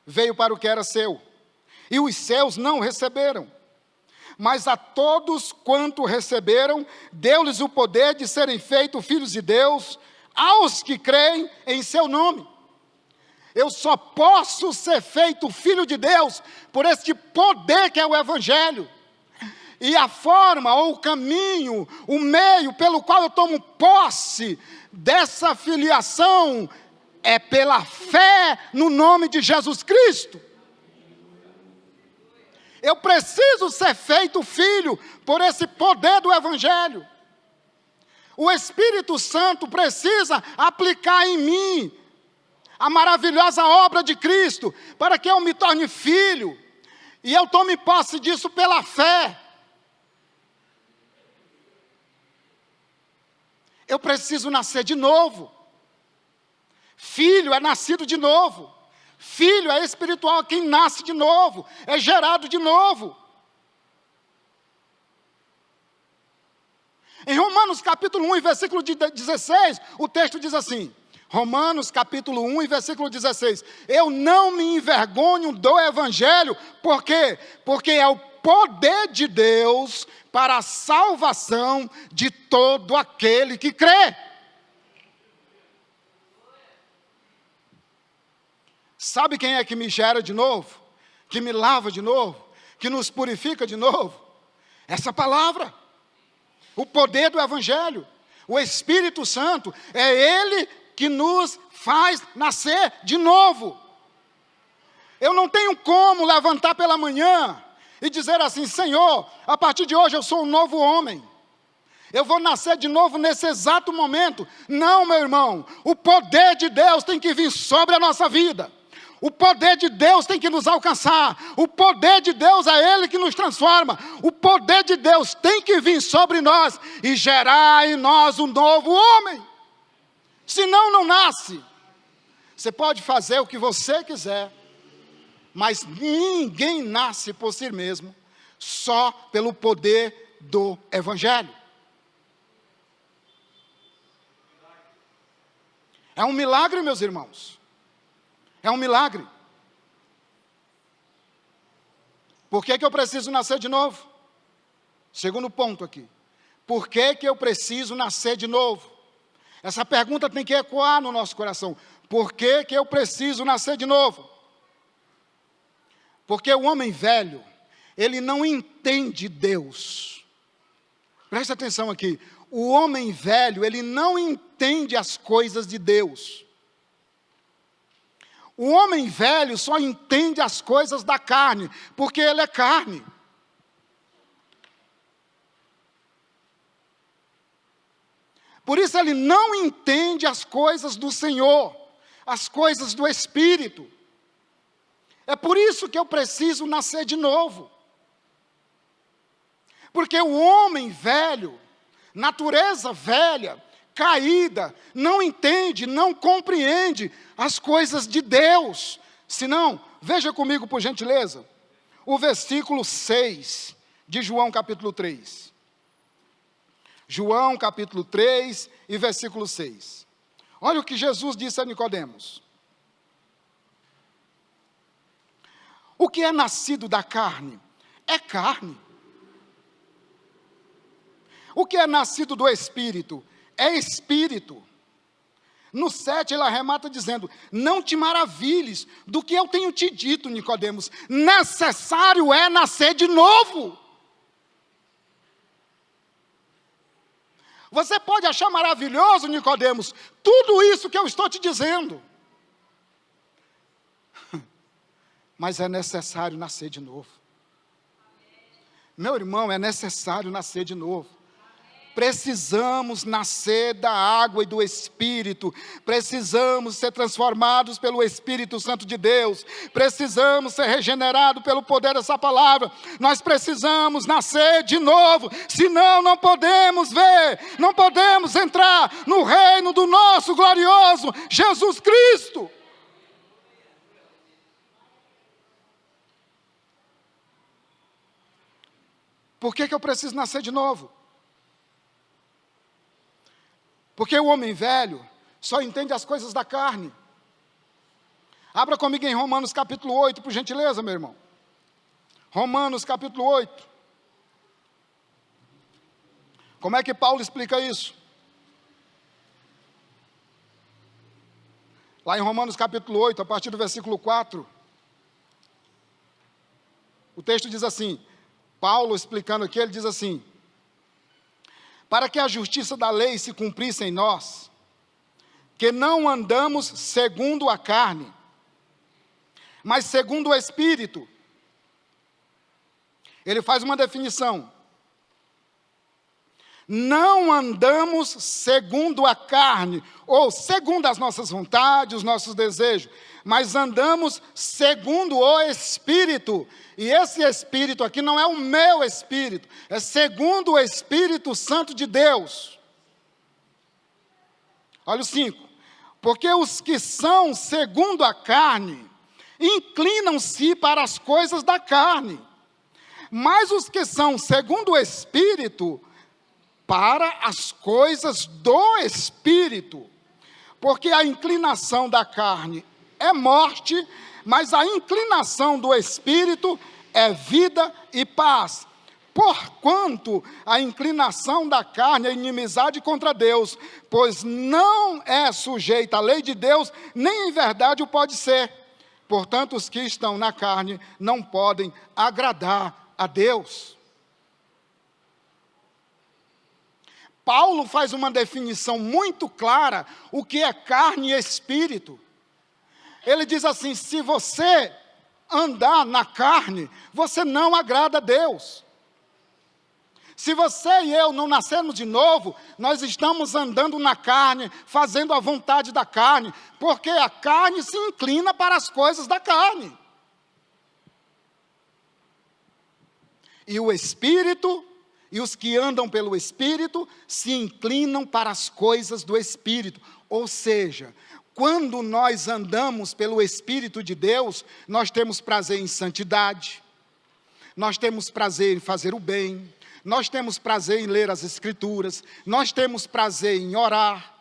veio para o que era seu, e os seus não receberam. Mas a todos quanto receberam, deu-lhes o poder de serem feitos filhos de Deus, aos que creem em seu nome. Eu só posso ser feito filho de Deus por este poder que é o Evangelho. E a forma, ou o caminho, o meio pelo qual eu tomo posse dessa filiação é pela fé no nome de Jesus Cristo. Eu preciso ser feito filho por esse poder do Evangelho. O Espírito Santo precisa aplicar em mim a maravilhosa obra de Cristo, para que eu me torne filho, e eu tome posse disso pela fé. Eu preciso nascer de novo. Filho é nascido de novo. Filho é espiritual, quem nasce de novo, é gerado de novo. Em Romanos capítulo 1, versículo 16, o texto diz assim, Romanos capítulo 1, versículo 16, eu não me envergonho do evangelho, por quê? Porque é o poder de Deus para a salvação de todo aquele que crê. Sabe quem é que me gera de novo? Que me lava de novo? Que nos purifica de novo? Essa palavra. O poder do evangelho. O Espírito Santo. É Ele que nos faz nascer de novo. Eu não tenho como levantar pela manhã e dizer assim, Senhor, a partir de hoje eu sou um novo homem. Eu vou nascer de novo nesse exato momento. Não, meu irmão. O poder de Deus tem que vir sobre a nossa vida. O poder de Deus tem que nos alcançar. O poder de Deus é Ele que nos transforma. O poder de Deus tem que vir sobre nós e gerar em nós um novo homem. Senão não nasce. Você pode fazer o que você quiser, mas ninguém nasce por si mesmo, só pelo poder do evangelho. É um milagre, meus irmãos. É um milagre. Por que eu preciso nascer de novo? Segundo ponto aqui. Por que eu preciso nascer de novo? Essa pergunta tem que ecoar no nosso coração. Por que eu preciso nascer de novo? Porque o homem velho, ele não entende Deus. Presta atenção aqui. O homem velho, ele não entende as coisas de Deus. O homem velho só entende as coisas da carne, porque ele é carne. Por isso ele não entende as coisas do Senhor, as coisas do Espírito. É por isso que eu preciso nascer de novo. Porque o homem velho, natureza velha, caída, não entende, não compreende as coisas de Deus. Senão, veja comigo por gentileza, o versículo 6 de João capítulo 3. João capítulo 3 e versículo 6. Olha o que Jesus disse a Nicodemos. O que é nascido da carne é carne. O que é nascido do Espírito é Espírito. No 7 ele arremata dizendo, não te maravilhes do que eu tenho te dito, Nicodemos, necessário é nascer de novo. Você pode achar maravilhoso, Nicodemos, tudo isso que eu estou te dizendo. Mas é necessário nascer de novo. Meu irmão, é necessário nascer de novo. Precisamos nascer da água e do Espírito. Precisamos ser transformados pelo Espírito Santo de Deus. Precisamos ser regenerados pelo poder dessa palavra. Nós precisamos nascer de novo. Senão não podemos ver, não podemos entrar no reino do nosso glorioso Jesus Cristo. Por que eu preciso nascer de novo? Porque o homem velho só entende as coisas da carne. Abra comigo em Romanos capítulo 8, por gentileza, meu irmão. Romanos capítulo 8. Como é que Paulo explica isso? Lá em Romanos capítulo 8, a partir do versículo 4. O texto diz assim, Paulo explicando aqui, ele diz assim, para que a justiça da lei se cumprisse em nós, que não andamos segundo a carne, mas segundo o Espírito. Ele faz uma definição. Não andamos segundo a carne, ou segundo as nossas vontades, os nossos desejos, mas andamos segundo o Espírito. E esse Espírito aqui não é o meu Espírito, é segundo o Espírito Santo de Deus. Olha o 5. Porque os que são segundo a carne, inclinam-se para as coisas da carne, mas os que são segundo o Espírito, para as coisas do Espírito. Porque a inclinação da carne é morte, mas a inclinação do Espírito é vida e paz. Porquanto a inclinação da carne é inimizade contra Deus, pois não é sujeita à lei de Deus, nem em verdade o pode ser. Portanto, os que estão na carne não podem agradar a Deus. Paulo faz uma definição muito clara o que é carne e espírito. Ele diz assim: se você andar na carne, você não agrada a Deus. Se você e eu não nascermos de novo, nós estamos andando na carne, fazendo a vontade da carne, porque a carne se inclina para as coisas da carne. E o Espírito, e os que andam pelo Espírito, se inclinam para as coisas do Espírito. Ou seja, quando nós andamos pelo Espírito de Deus, nós temos prazer em santidade, nós temos prazer em fazer o bem, nós temos prazer em ler as Escrituras, nós temos prazer em orar.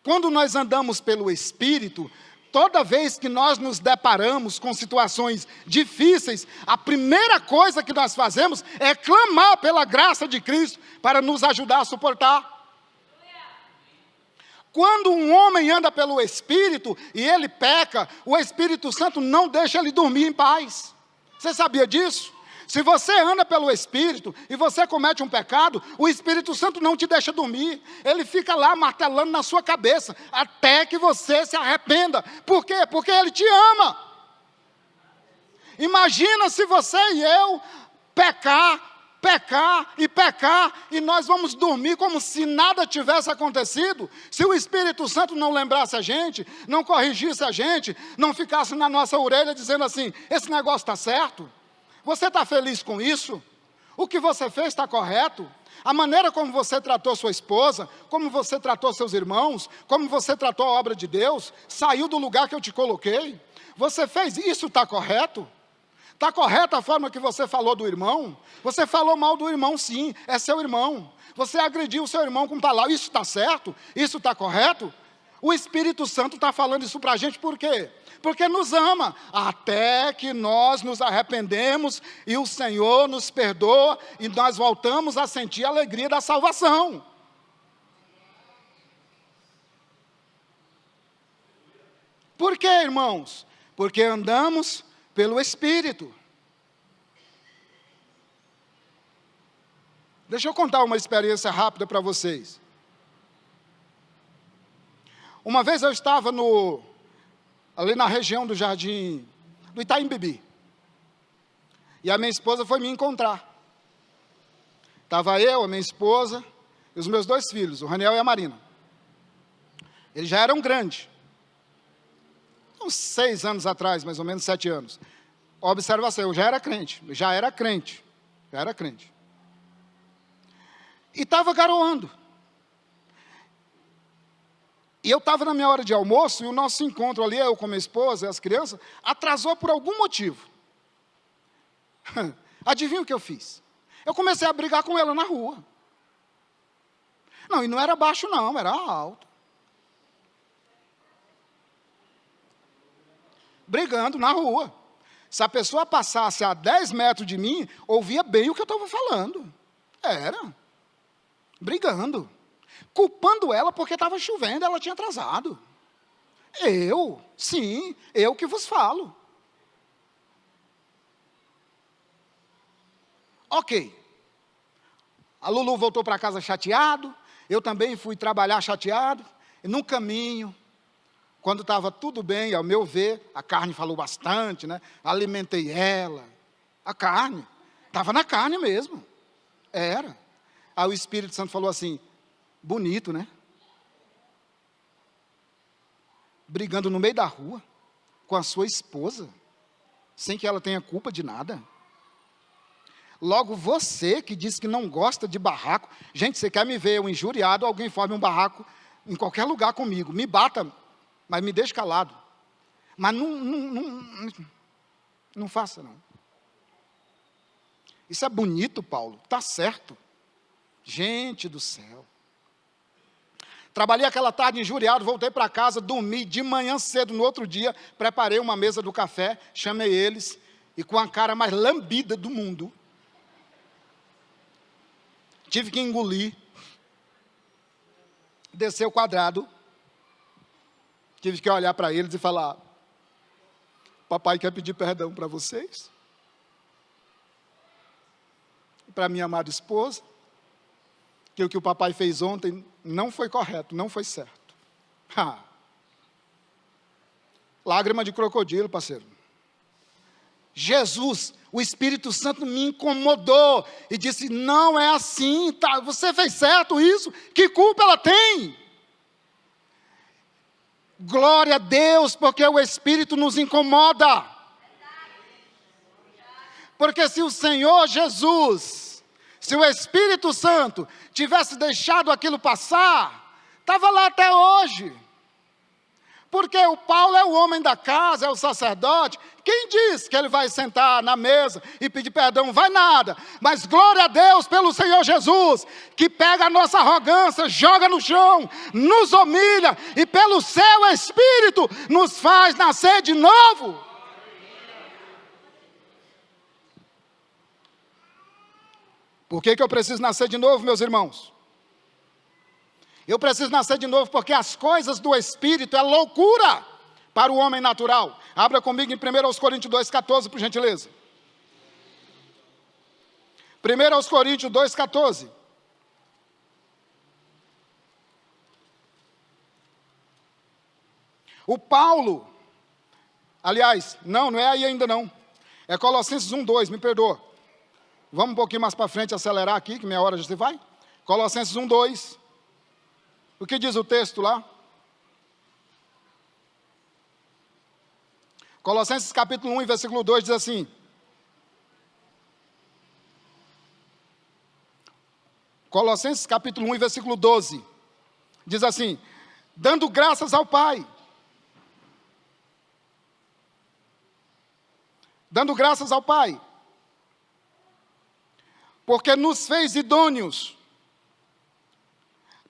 Quando nós andamos pelo Espírito, toda vez que nós nos deparamos com situações difíceis, a primeira coisa que nós fazemos é clamar pela graça de Cristo para nos ajudar a suportar. Quando um homem anda pelo Espírito e ele peca, o Espírito Santo não deixa ele dormir em paz. Você sabia disso? Se você anda pelo Espírito e você comete um pecado, o Espírito Santo não te deixa dormir. Ele fica lá martelando na sua cabeça, até que você se arrependa. Por quê? Porque Ele te ama. Imagina se você e eu pecar, e nós vamos dormir como se nada tivesse acontecido. Se o Espírito Santo não lembrasse a gente, não corrigisse a gente, não ficasse na nossa orelha dizendo assim: esse negócio está certo? Você está feliz com isso? O que você fez está correto? A maneira como você tratou sua esposa, como você tratou seus irmãos, como você tratou a obra de Deus, saiu do lugar que eu te coloquei. Você fez isso, está correto? Está correta a forma que você falou do irmão? Você falou mal do irmão, sim, é seu irmão. Você agrediu o seu irmão com palavras, isso está certo? Isso está correto? O Espírito Santo está falando isso para a gente por quê? Porque nos ama, até que nós nos arrependemos e o Senhor nos perdoa e nós voltamos a sentir a alegria da salvação. Por quê, irmãos? Porque andamos pelo Espírito. Deixa eu contar uma experiência rápida para vocês. Uma vez eu estava ali na região do Jardim do Itaim Bibi. E a minha esposa foi me encontrar. Estava eu, a minha esposa e os meus 2 filhos, o Raniel e a Marina. Eles já eram grandes. Uns 6 anos atrás, mais ou menos 7 anos. Observação, eu já era crente. E estava garoando. E eu estava na minha hora de almoço, e o nosso encontro ali, eu com minha esposa e as crianças, atrasou por algum motivo. Adivinha o que eu fiz? Eu comecei a brigar com ela na rua. Não, e não era baixo não, era alto. Brigando na rua. Se a pessoa passasse a 10 metros de mim, ouvia bem o que eu estava falando. Era. Brigando. Culpando ela porque estava chovendo, ela tinha atrasado. Eu que vos falo. Ok. A Lulu voltou para casa chateado, eu também fui trabalhar chateado, e no caminho, quando estava tudo bem, ao meu ver, a carne falou bastante, né? Alimentei ela. A carne, estava na carne mesmo. Era. Aí o Espírito Santo falou assim: bonito, né? Brigando no meio da rua, com a sua esposa, sem que ela tenha culpa de nada. Logo você que diz que não gosta de barraco, gente, você quer me ver eu injuriado, alguém forme um barraco em qualquer lugar comigo, me bata, mas me deixe calado. Mas não faça, não. Isso é bonito, Paulo, está certo. Gente do céu. Trabalhei aquela tarde injuriado, voltei para casa, dormi de manhã cedo, no outro dia, preparei uma mesa do café, chamei eles, e com a cara mais lambida do mundo, tive que engolir, descer o quadrado, tive que olhar para eles e falar: papai quer pedir perdão para vocês, para minha amada esposa, que o papai fez ontem não foi correto, não foi certo. Lágrima de crocodilo, parceiro. Jesus, o Espírito Santo me incomodou e disse: não é assim, tá? Você fez certo isso, que culpa ela tem? Glória a Deus, porque o Espírito nos incomoda. Porque se o Senhor Jesus, se o Espírito Santo tivesse deixado aquilo passar, estava lá até hoje. Porque o Paulo é o homem da casa, é o sacerdote. Quem diz que ele vai sentar na mesa e pedir perdão? Vai nada. Mas glória a Deus pelo Senhor Jesus, que pega a nossa arrogância, joga no chão, nos humilha e pelo seu Espírito nos faz nascer de novo. Por que eu preciso nascer de novo, meus irmãos? Eu preciso nascer de novo porque as coisas do Espírito é loucura para o homem natural. Abra comigo em 1 Coríntios 2,14, por gentileza. 1 Coríntios 2,14. O Paulo, aliás, não é aí ainda não. É Colossenses 1,2, me perdoa. Vamos um pouquinho mais para frente, acelerar aqui, que meia hora já se vai. Colossenses 1,2. O que diz o texto lá? Colossenses capítulo 1, versículo 2 diz assim: Colossenses capítulo 1, versículo 12, diz assim: dando graças ao Pai, dando graças ao Pai, porque nos fez idôneos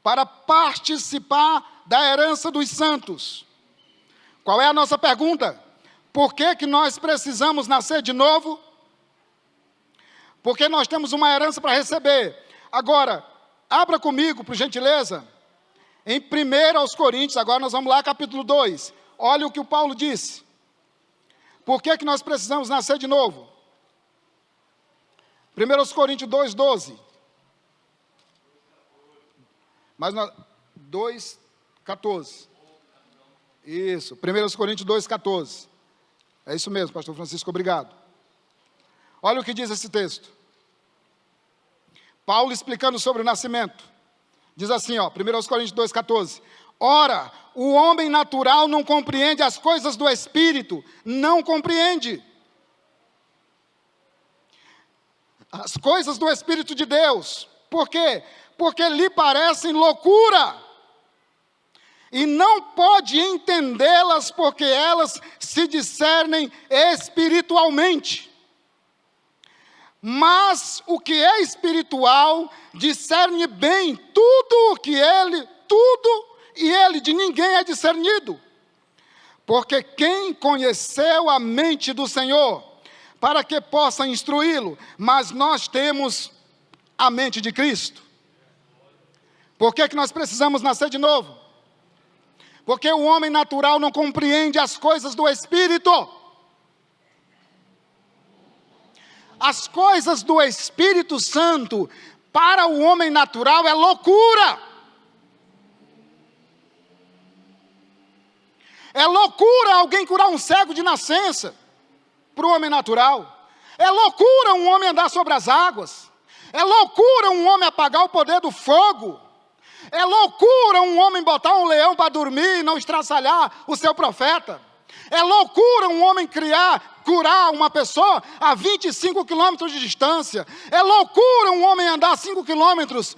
para participar da herança dos santos. Qual é a nossa pergunta? Por que nós precisamos nascer de novo? Porque nós temos uma herança para receber. Agora, abra comigo, por gentileza, em 1 Coríntios, agora nós vamos lá, capítulo 2. Olha o que o Paulo disse. Por que nós precisamos nascer de novo? 1 Coríntios 2,12. Mas 2,14. Isso, 1 Coríntios 2,14. É isso mesmo, pastor Francisco, obrigado. Olha o que diz esse texto. Paulo explicando sobre o nascimento. Diz assim, 1 Coríntios 2,14. Ora, o homem natural não compreende as coisas do Espírito, não compreende as coisas do Espírito de Deus. Por quê? Porque lhe parecem loucura, e não pode entendê-las, porque elas se discernem espiritualmente. Mas o que é espiritual discerne bem tudo, e ele de ninguém é discernido. Porque quem conheceu a mente do Senhor, para que possa instruí-lo? Mas nós temos a mente de Cristo. Por que nós precisamos nascer de novo? Porque o homem natural não compreende as coisas do Espírito. As coisas do Espírito Santo, para o homem natural, é loucura. É loucura alguém curar um cego de nascença, para o homem natural. É loucura um homem andar sobre as águas. É loucura um homem apagar o poder do fogo. É loucura um homem botar um leão para dormir e não estraçalhar o seu profeta. É loucura um homem curar uma pessoa a 25 quilômetros de distância. É loucura um homem andar 5 quilômetros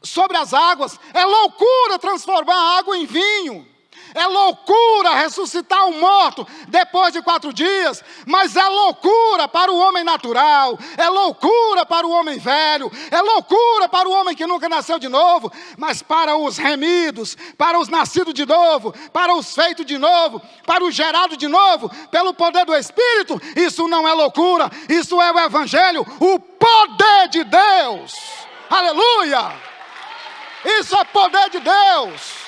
sobre as águas. É loucura transformar a água em vinho. É loucura ressuscitar um morto depois de 4 dias, mas é loucura para o homem natural, é loucura para o homem velho, é loucura para o homem que nunca nasceu de novo, mas para os remidos, para os nascidos de novo, para os feitos de novo, para os gerados de novo, pelo poder do Espírito, isso não é loucura, isso é o Evangelho, o poder de Deus. Aleluia! Isso é poder de Deus.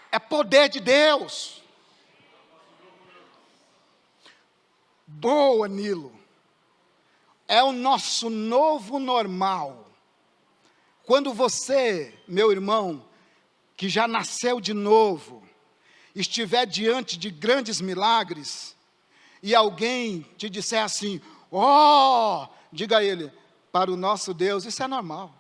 É poder de Deus. Boa, Nilo. É o nosso novo normal. Quando você, meu irmão, que já nasceu de novo, estiver diante de grandes milagres, e alguém te disser assim, ó, diga a ele, para o nosso Deus, isso é normal.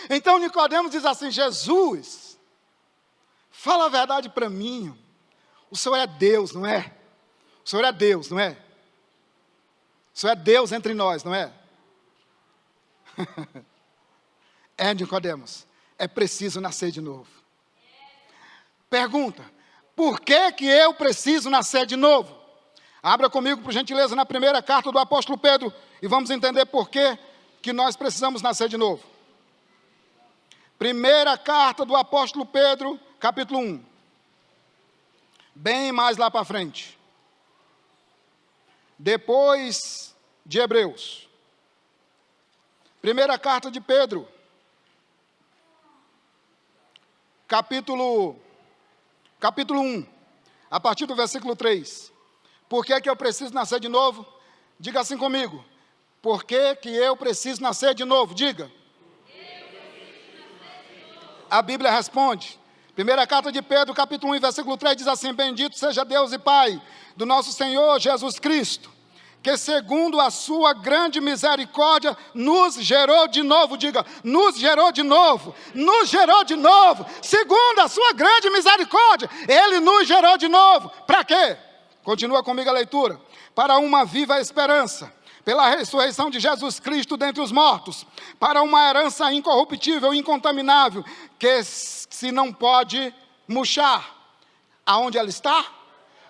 Então Nicodemos diz assim, Jesus, fala a verdade para mim, o Senhor é Deus, não é? O Senhor é Deus, não é? O Senhor é Deus entre nós, não é? É, Nicodemos, é preciso nascer de novo. Pergunta, por que que eu preciso nascer de novo? Abra comigo, por gentileza, na primeira carta do apóstolo Pedro, e vamos entender por que nós precisamos nascer de novo. Primeira carta do apóstolo Pedro, capítulo 1. Bem mais lá para frente. Depois de Hebreus. Primeira carta de Pedro, capítulo 1, a partir do versículo 3. Por que que eu preciso nascer de novo? Diga assim comigo. Por que que eu preciso nascer de novo? Diga. A Bíblia responde, primeira carta de Pedro, capítulo 1, versículo 3, diz assim, bendito seja Deus e Pai do nosso Senhor Jesus Cristo, que segundo a sua grande misericórdia, nos gerou de novo, diga, nos gerou de novo, segundo a sua grande misericórdia, Ele nos gerou de novo, para quê? Continua comigo a leitura, para uma viva esperança, pela ressurreição de Jesus Cristo dentre os mortos, para uma herança incorruptível, incontaminável, que se não pode murchar. Aonde ela está?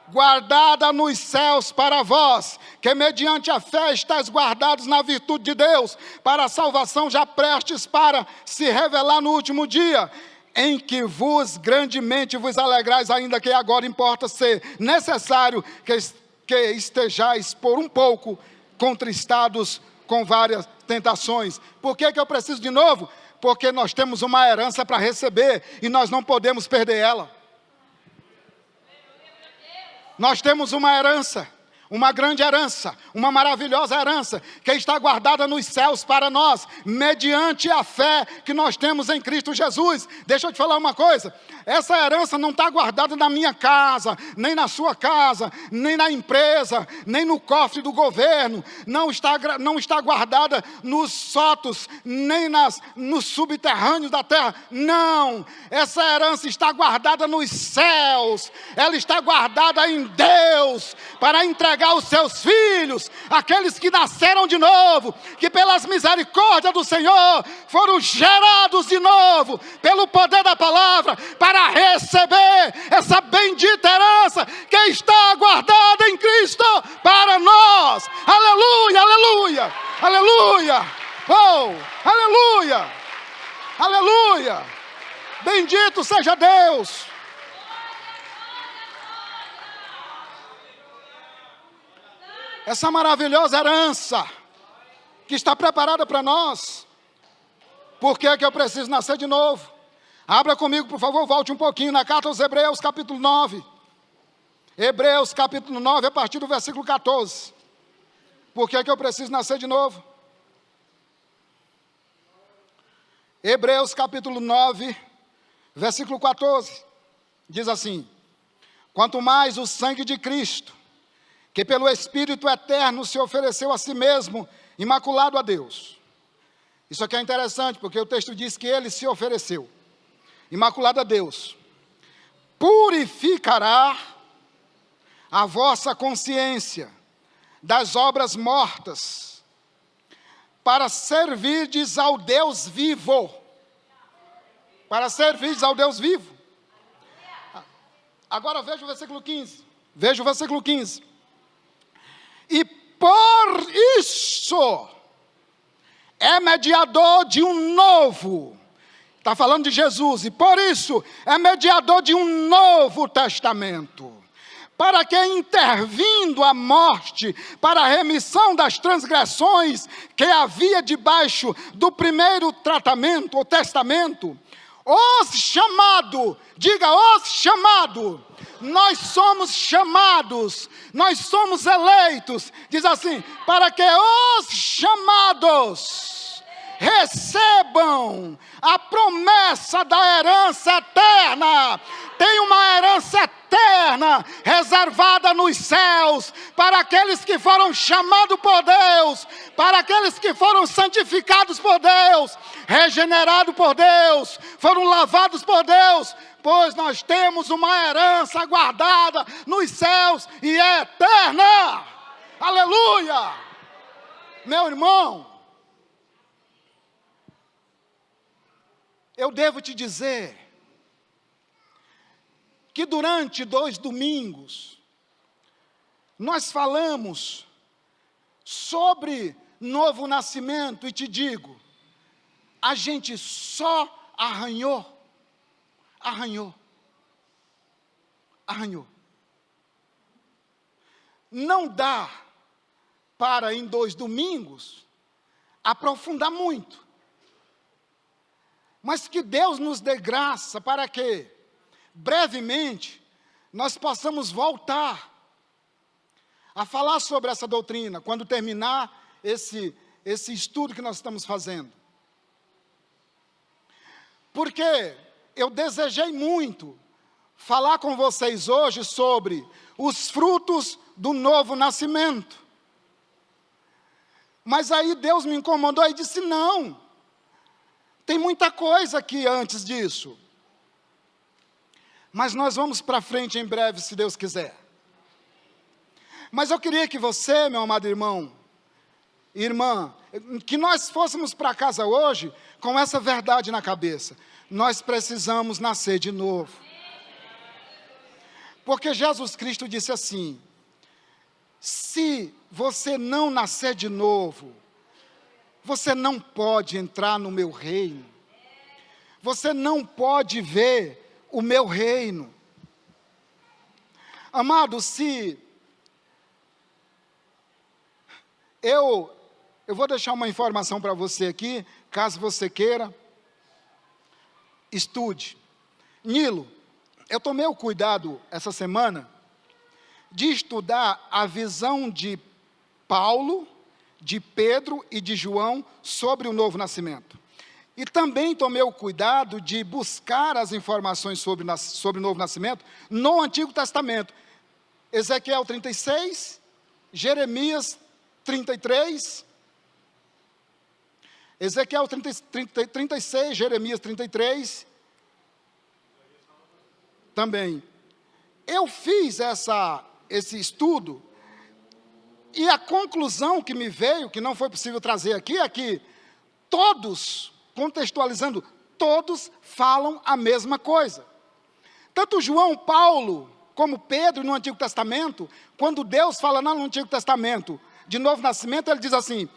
Guardada nos céus para vós, que mediante a fé estáis guardados na virtude de Deus, para a salvação já prestes para se revelar no último dia, em que vos grandemente vos alegrais, ainda que agora importa ser necessário que estejais por um pouco contristados com várias tentações. Por que que eu preciso de novo? Porque nós temos uma herança para receber e nós não podemos perder ela. Nós temos uma herança, uma grande herança, uma maravilhosa herança, que está guardada nos céus para nós, mediante a fé que nós temos em Cristo Jesus. Deixa eu te falar uma coisa, essa herança não está guardada na minha casa, nem na sua casa, nem na empresa, nem no cofre do governo, não está guardada nos sótos, nem nos subterrâneos da terra, não, essa herança está guardada nos céus, ela está guardada em Deus, para entregar os seus filhos, aqueles que nasceram de novo, que pelas misericórdias do Senhor, foram gerados de novo, pelo poder da palavra, para receber essa bendita herança, que está guardada em Cristo, para nós, aleluia, aleluia, aleluia, oh, aleluia, aleluia, bendito seja Deus. Essa maravilhosa herança que está preparada para nós. Por que que eu preciso nascer de novo? Abra comigo, por favor, volte um pouquinho na carta aos Hebreus, capítulo 9. Hebreus, capítulo 9, a partir do versículo 14. Por que que eu preciso nascer de novo? Hebreus, capítulo 9, versículo 14. Diz assim, quanto mais o sangue de Cristo, que pelo Espírito eterno se ofereceu a si mesmo, imaculado a Deus. Isso aqui é interessante, porque o texto diz que ele se ofereceu, imaculado a Deus. Purificará a vossa consciência das obras mortas, para servirdes ao Deus vivo. Para servirdes ao Deus vivo. Agora veja o versículo 15. Veja o versículo 15. E por isso é mediador de um novo. Está falando de Jesus. E por isso é mediador de um novo testamento. Para que, intervindo a morte, para a remissão das transgressões que havia debaixo do primeiro tratamento, ou testamento, os chamado, diga, os chamado, nós somos chamados, nós somos eleitos, diz assim, para que os chamados recebam a promessa da herança eterna. Tem uma herança eterna reservada nos céus para aqueles que foram chamados por Deus, para aqueles que foram santificados por Deus, regenerados por Deus, foram lavados por Deus, pois nós temos uma herança guardada nos céus e é eterna. Aleluia! Meu irmão, eu devo te dizer que durante 2 domingos, nós falamos sobre novo nascimento, e te digo, a gente só arranhou. Não dá para, em 2 domingos, aprofundar muito. Mas que Deus nos dê graça para que, brevemente, nós possamos voltar a falar sobre essa doutrina, quando terminar esse estudo que nós estamos fazendo. Porque eu desejei muito falar com vocês hoje sobre os frutos do novo nascimento. Mas aí Deus me incomodou e disse, não, tem muita coisa aqui antes disso. Mas nós vamos para frente em breve, se Deus quiser. Mas eu queria que você, meu amado irmão, irmã, que nós fôssemos para casa hoje com essa verdade na cabeça. Nós precisamos nascer de novo. Porque Jesus Cristo disse assim, se você não nascer de novo, você não pode entrar no meu reino. Você não pode ver o meu reino. Amado, se eu vou deixar uma informação para você aqui, caso você queira, estude. Nilo, eu tomei o cuidado essa semana de estudar a visão de Paulo, de Pedro e de João sobre o novo nascimento. E também tomei o cuidado de buscar as informações sobre o novo nascimento no Antigo Testamento. Ezequiel 36, Jeremias 33, Ezequiel 36, Jeremias 33, também. Eu fiz esse estudo, e a conclusão que me veio, que não foi possível trazer aqui, é que todos, contextualizando, todos falam a mesma coisa. Tanto João, Paulo, como Pedro no Antigo Testamento, quando Deus fala no Antigo Testamento de novo nascimento, ele diz assim,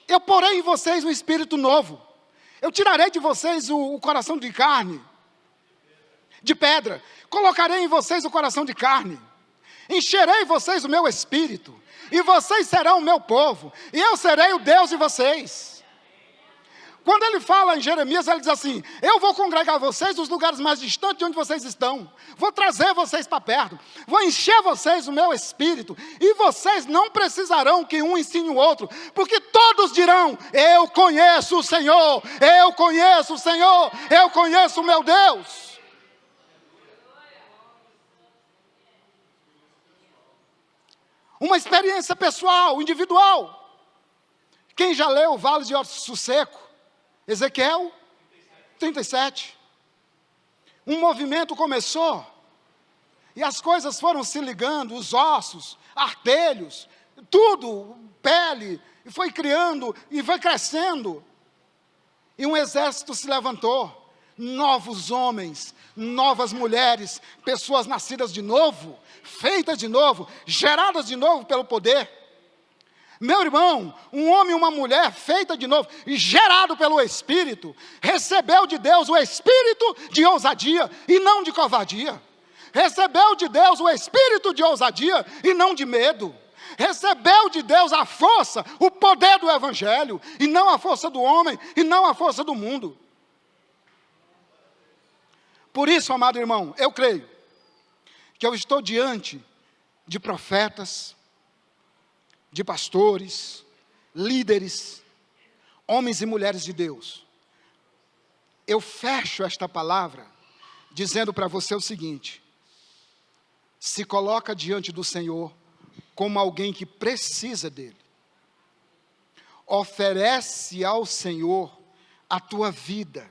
eu porei em vocês um espírito novo, eu tirarei de vocês o coração de carne, de pedra, colocarei em vocês o coração de carne, encherei vocês o meu espírito, e vocês serão o meu povo, e eu serei o Deus de vocês. Quando ele fala em Jeremias, ele diz assim, eu vou congregar vocês nos lugares mais distantes de onde vocês estão, vou trazer vocês para perto, vou encher vocês o meu espírito, e vocês não precisarão que um ensine o outro, porque todos dirão, eu conheço o Senhor, eu conheço o Senhor, eu conheço o meu Deus. Uma experiência pessoal, individual. Quem já leu o Vale de Ossos Secos? Ezequiel 37. Um movimento começou, e as coisas foram se ligando, os ossos, artelhos, tudo, pele, e foi criando, e foi crescendo. E um exército se levantou. Novos homens, novas mulheres, pessoas nascidas de novo, feitas de novo, geradas de novo pelo poder. Meu irmão, um homem e uma mulher feita de novo e gerado pelo Espírito, recebeu de Deus o Espírito de ousadia e não de covardia. Recebeu de Deus o Espírito de ousadia e não de medo. Recebeu de Deus a força, o poder do Evangelho, e não a força do homem, e não a força do mundo. Por isso, amado irmão, eu creio que eu estou diante de profetas, de pastores, líderes, homens e mulheres de Deus. Eu fecho esta palavra dizendo para você o seguinte: se coloca diante do Senhor como alguém que precisa dele. Oferece ao Senhor a tua vida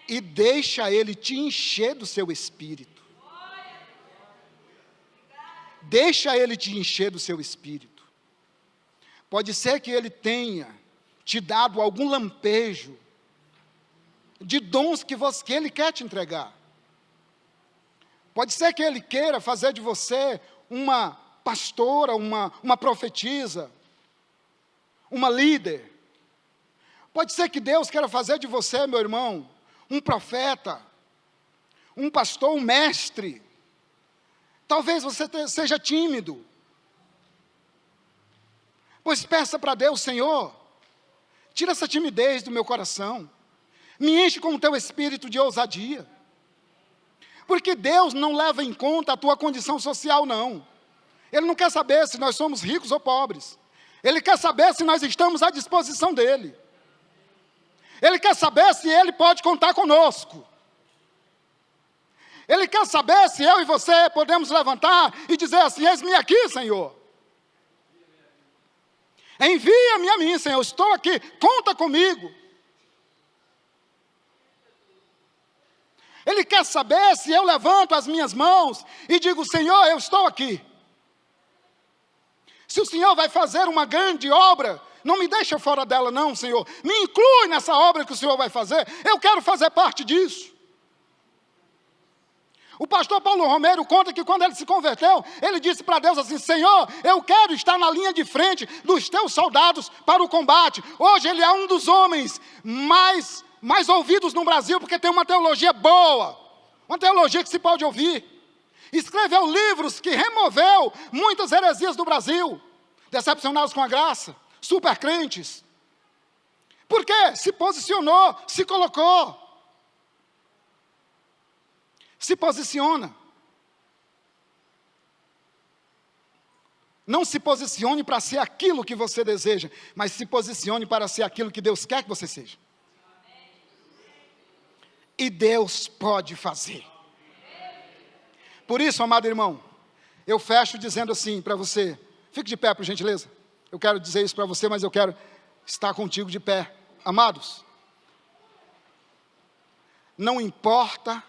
e deixa Ele te encher do seu Espírito. Deixa Ele te encher do seu Espírito. Pode ser que Ele tenha te dado algum lampejo de dons que Ele quer te entregar. Pode ser que Ele queira fazer de você uma pastora, uma profetisa, uma líder. Pode ser que Deus queira fazer de você, meu irmão, um profeta, um pastor, um mestre. Talvez você seja tímido. Pois peça para Deus: Senhor, tira essa timidez do meu coração, me enche com o teu espírito de ousadia. Porque Deus não leva em conta a tua condição social, não. Ele não quer saber se nós somos ricos ou pobres. Ele quer saber se nós estamos à disposição dEle. Ele quer saber se Ele pode contar conosco. Ele quer saber se eu e você podemos levantar e dizer assim: eis-me aqui, Senhor. Envia-me a mim, Senhor, estou aqui, conta comigo. Ele quer saber se eu levanto as minhas mãos e digo: Senhor, eu estou aqui. Se o Senhor vai fazer uma grande obra, não me deixa fora dela não, Senhor. Me inclui nessa obra que o Senhor vai fazer. Eu quero fazer parte disso. O pastor Paulo Romero conta que quando ele se converteu, ele disse para Deus assim: Senhor, eu quero estar na linha de frente dos teus soldados para o combate. Hoje ele é um dos homens mais ouvidos no Brasil, porque tem uma teologia boa, uma teologia que se pode ouvir. Escreveu livros que removeu muitas heresias do Brasil, decepcionados com a graça, super crentes. Por quê? Se posicionou, se colocou. Se posiciona. Não se posicione para ser aquilo que você deseja, mas se posicione para ser aquilo que Deus quer que você seja. E Deus pode fazer. Por isso, amado irmão, eu fecho dizendo assim para você. Fique de pé, por gentileza. Eu quero dizer isso para você, mas eu quero estar contigo de pé. Amados, não importa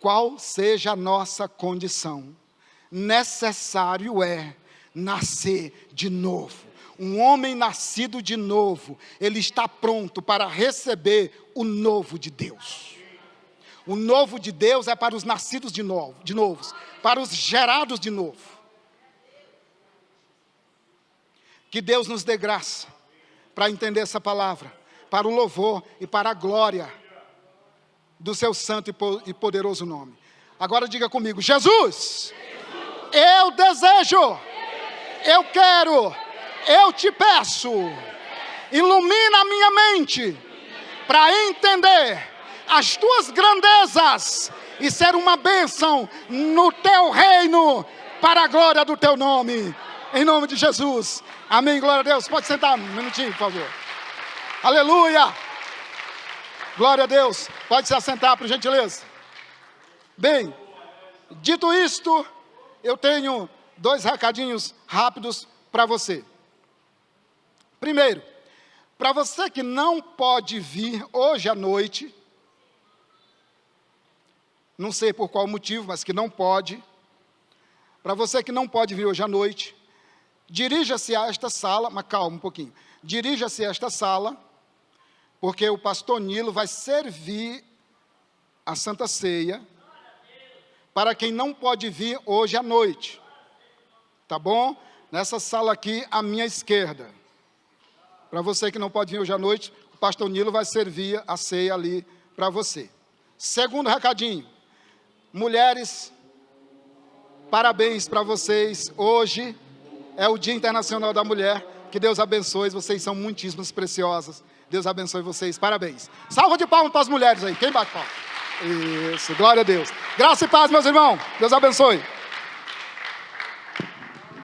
qual seja a nossa condição, necessário é nascer de novo. Um homem nascido de novo, ele está pronto para receber o novo de Deus. O novo de Deus é para os nascidos de novo, para os gerados de novo. Que Deus nos dê graça para entender essa palavra, para o louvor e para a glória do seu santo e poderoso nome. Agora diga comigo: Jesus, eu desejo, eu quero, eu te peço, ilumina a minha mente para entender as tuas grandezas e ser uma bênção no teu reino, para a glória do teu nome, em nome de Jesus, amém, glória a Deus. Pode sentar um minutinho, por favor. Aleluia, glória a Deus, pode se assentar, por gentileza. Bem, dito isto, eu tenho 2 recadinhos rápidos para você. Primeiro, para você que não pode vir hoje à noite, não sei por qual motivo, mas que não pode. Para você que não pode vir hoje à noite, dirija-se a esta sala, mas calma um pouquinho. Dirija-se a esta sala, porque o pastor Nilo vai servir a Santa Ceia para quem não pode vir hoje à noite. Tá bom? Nessa sala aqui, à minha esquerda. Para você que não pode vir hoje à noite, o pastor Nilo vai servir a ceia ali para você. Segundo recadinho. Mulheres, parabéns para vocês. Hoje é o Dia Internacional da Mulher. Que Deus abençoe, vocês são muitíssimas preciosas. Deus abençoe vocês, parabéns. Salva de palmas para as mulheres aí, quem bate palmas? Isso, glória a Deus. Graça e paz, meus irmãos, Deus abençoe.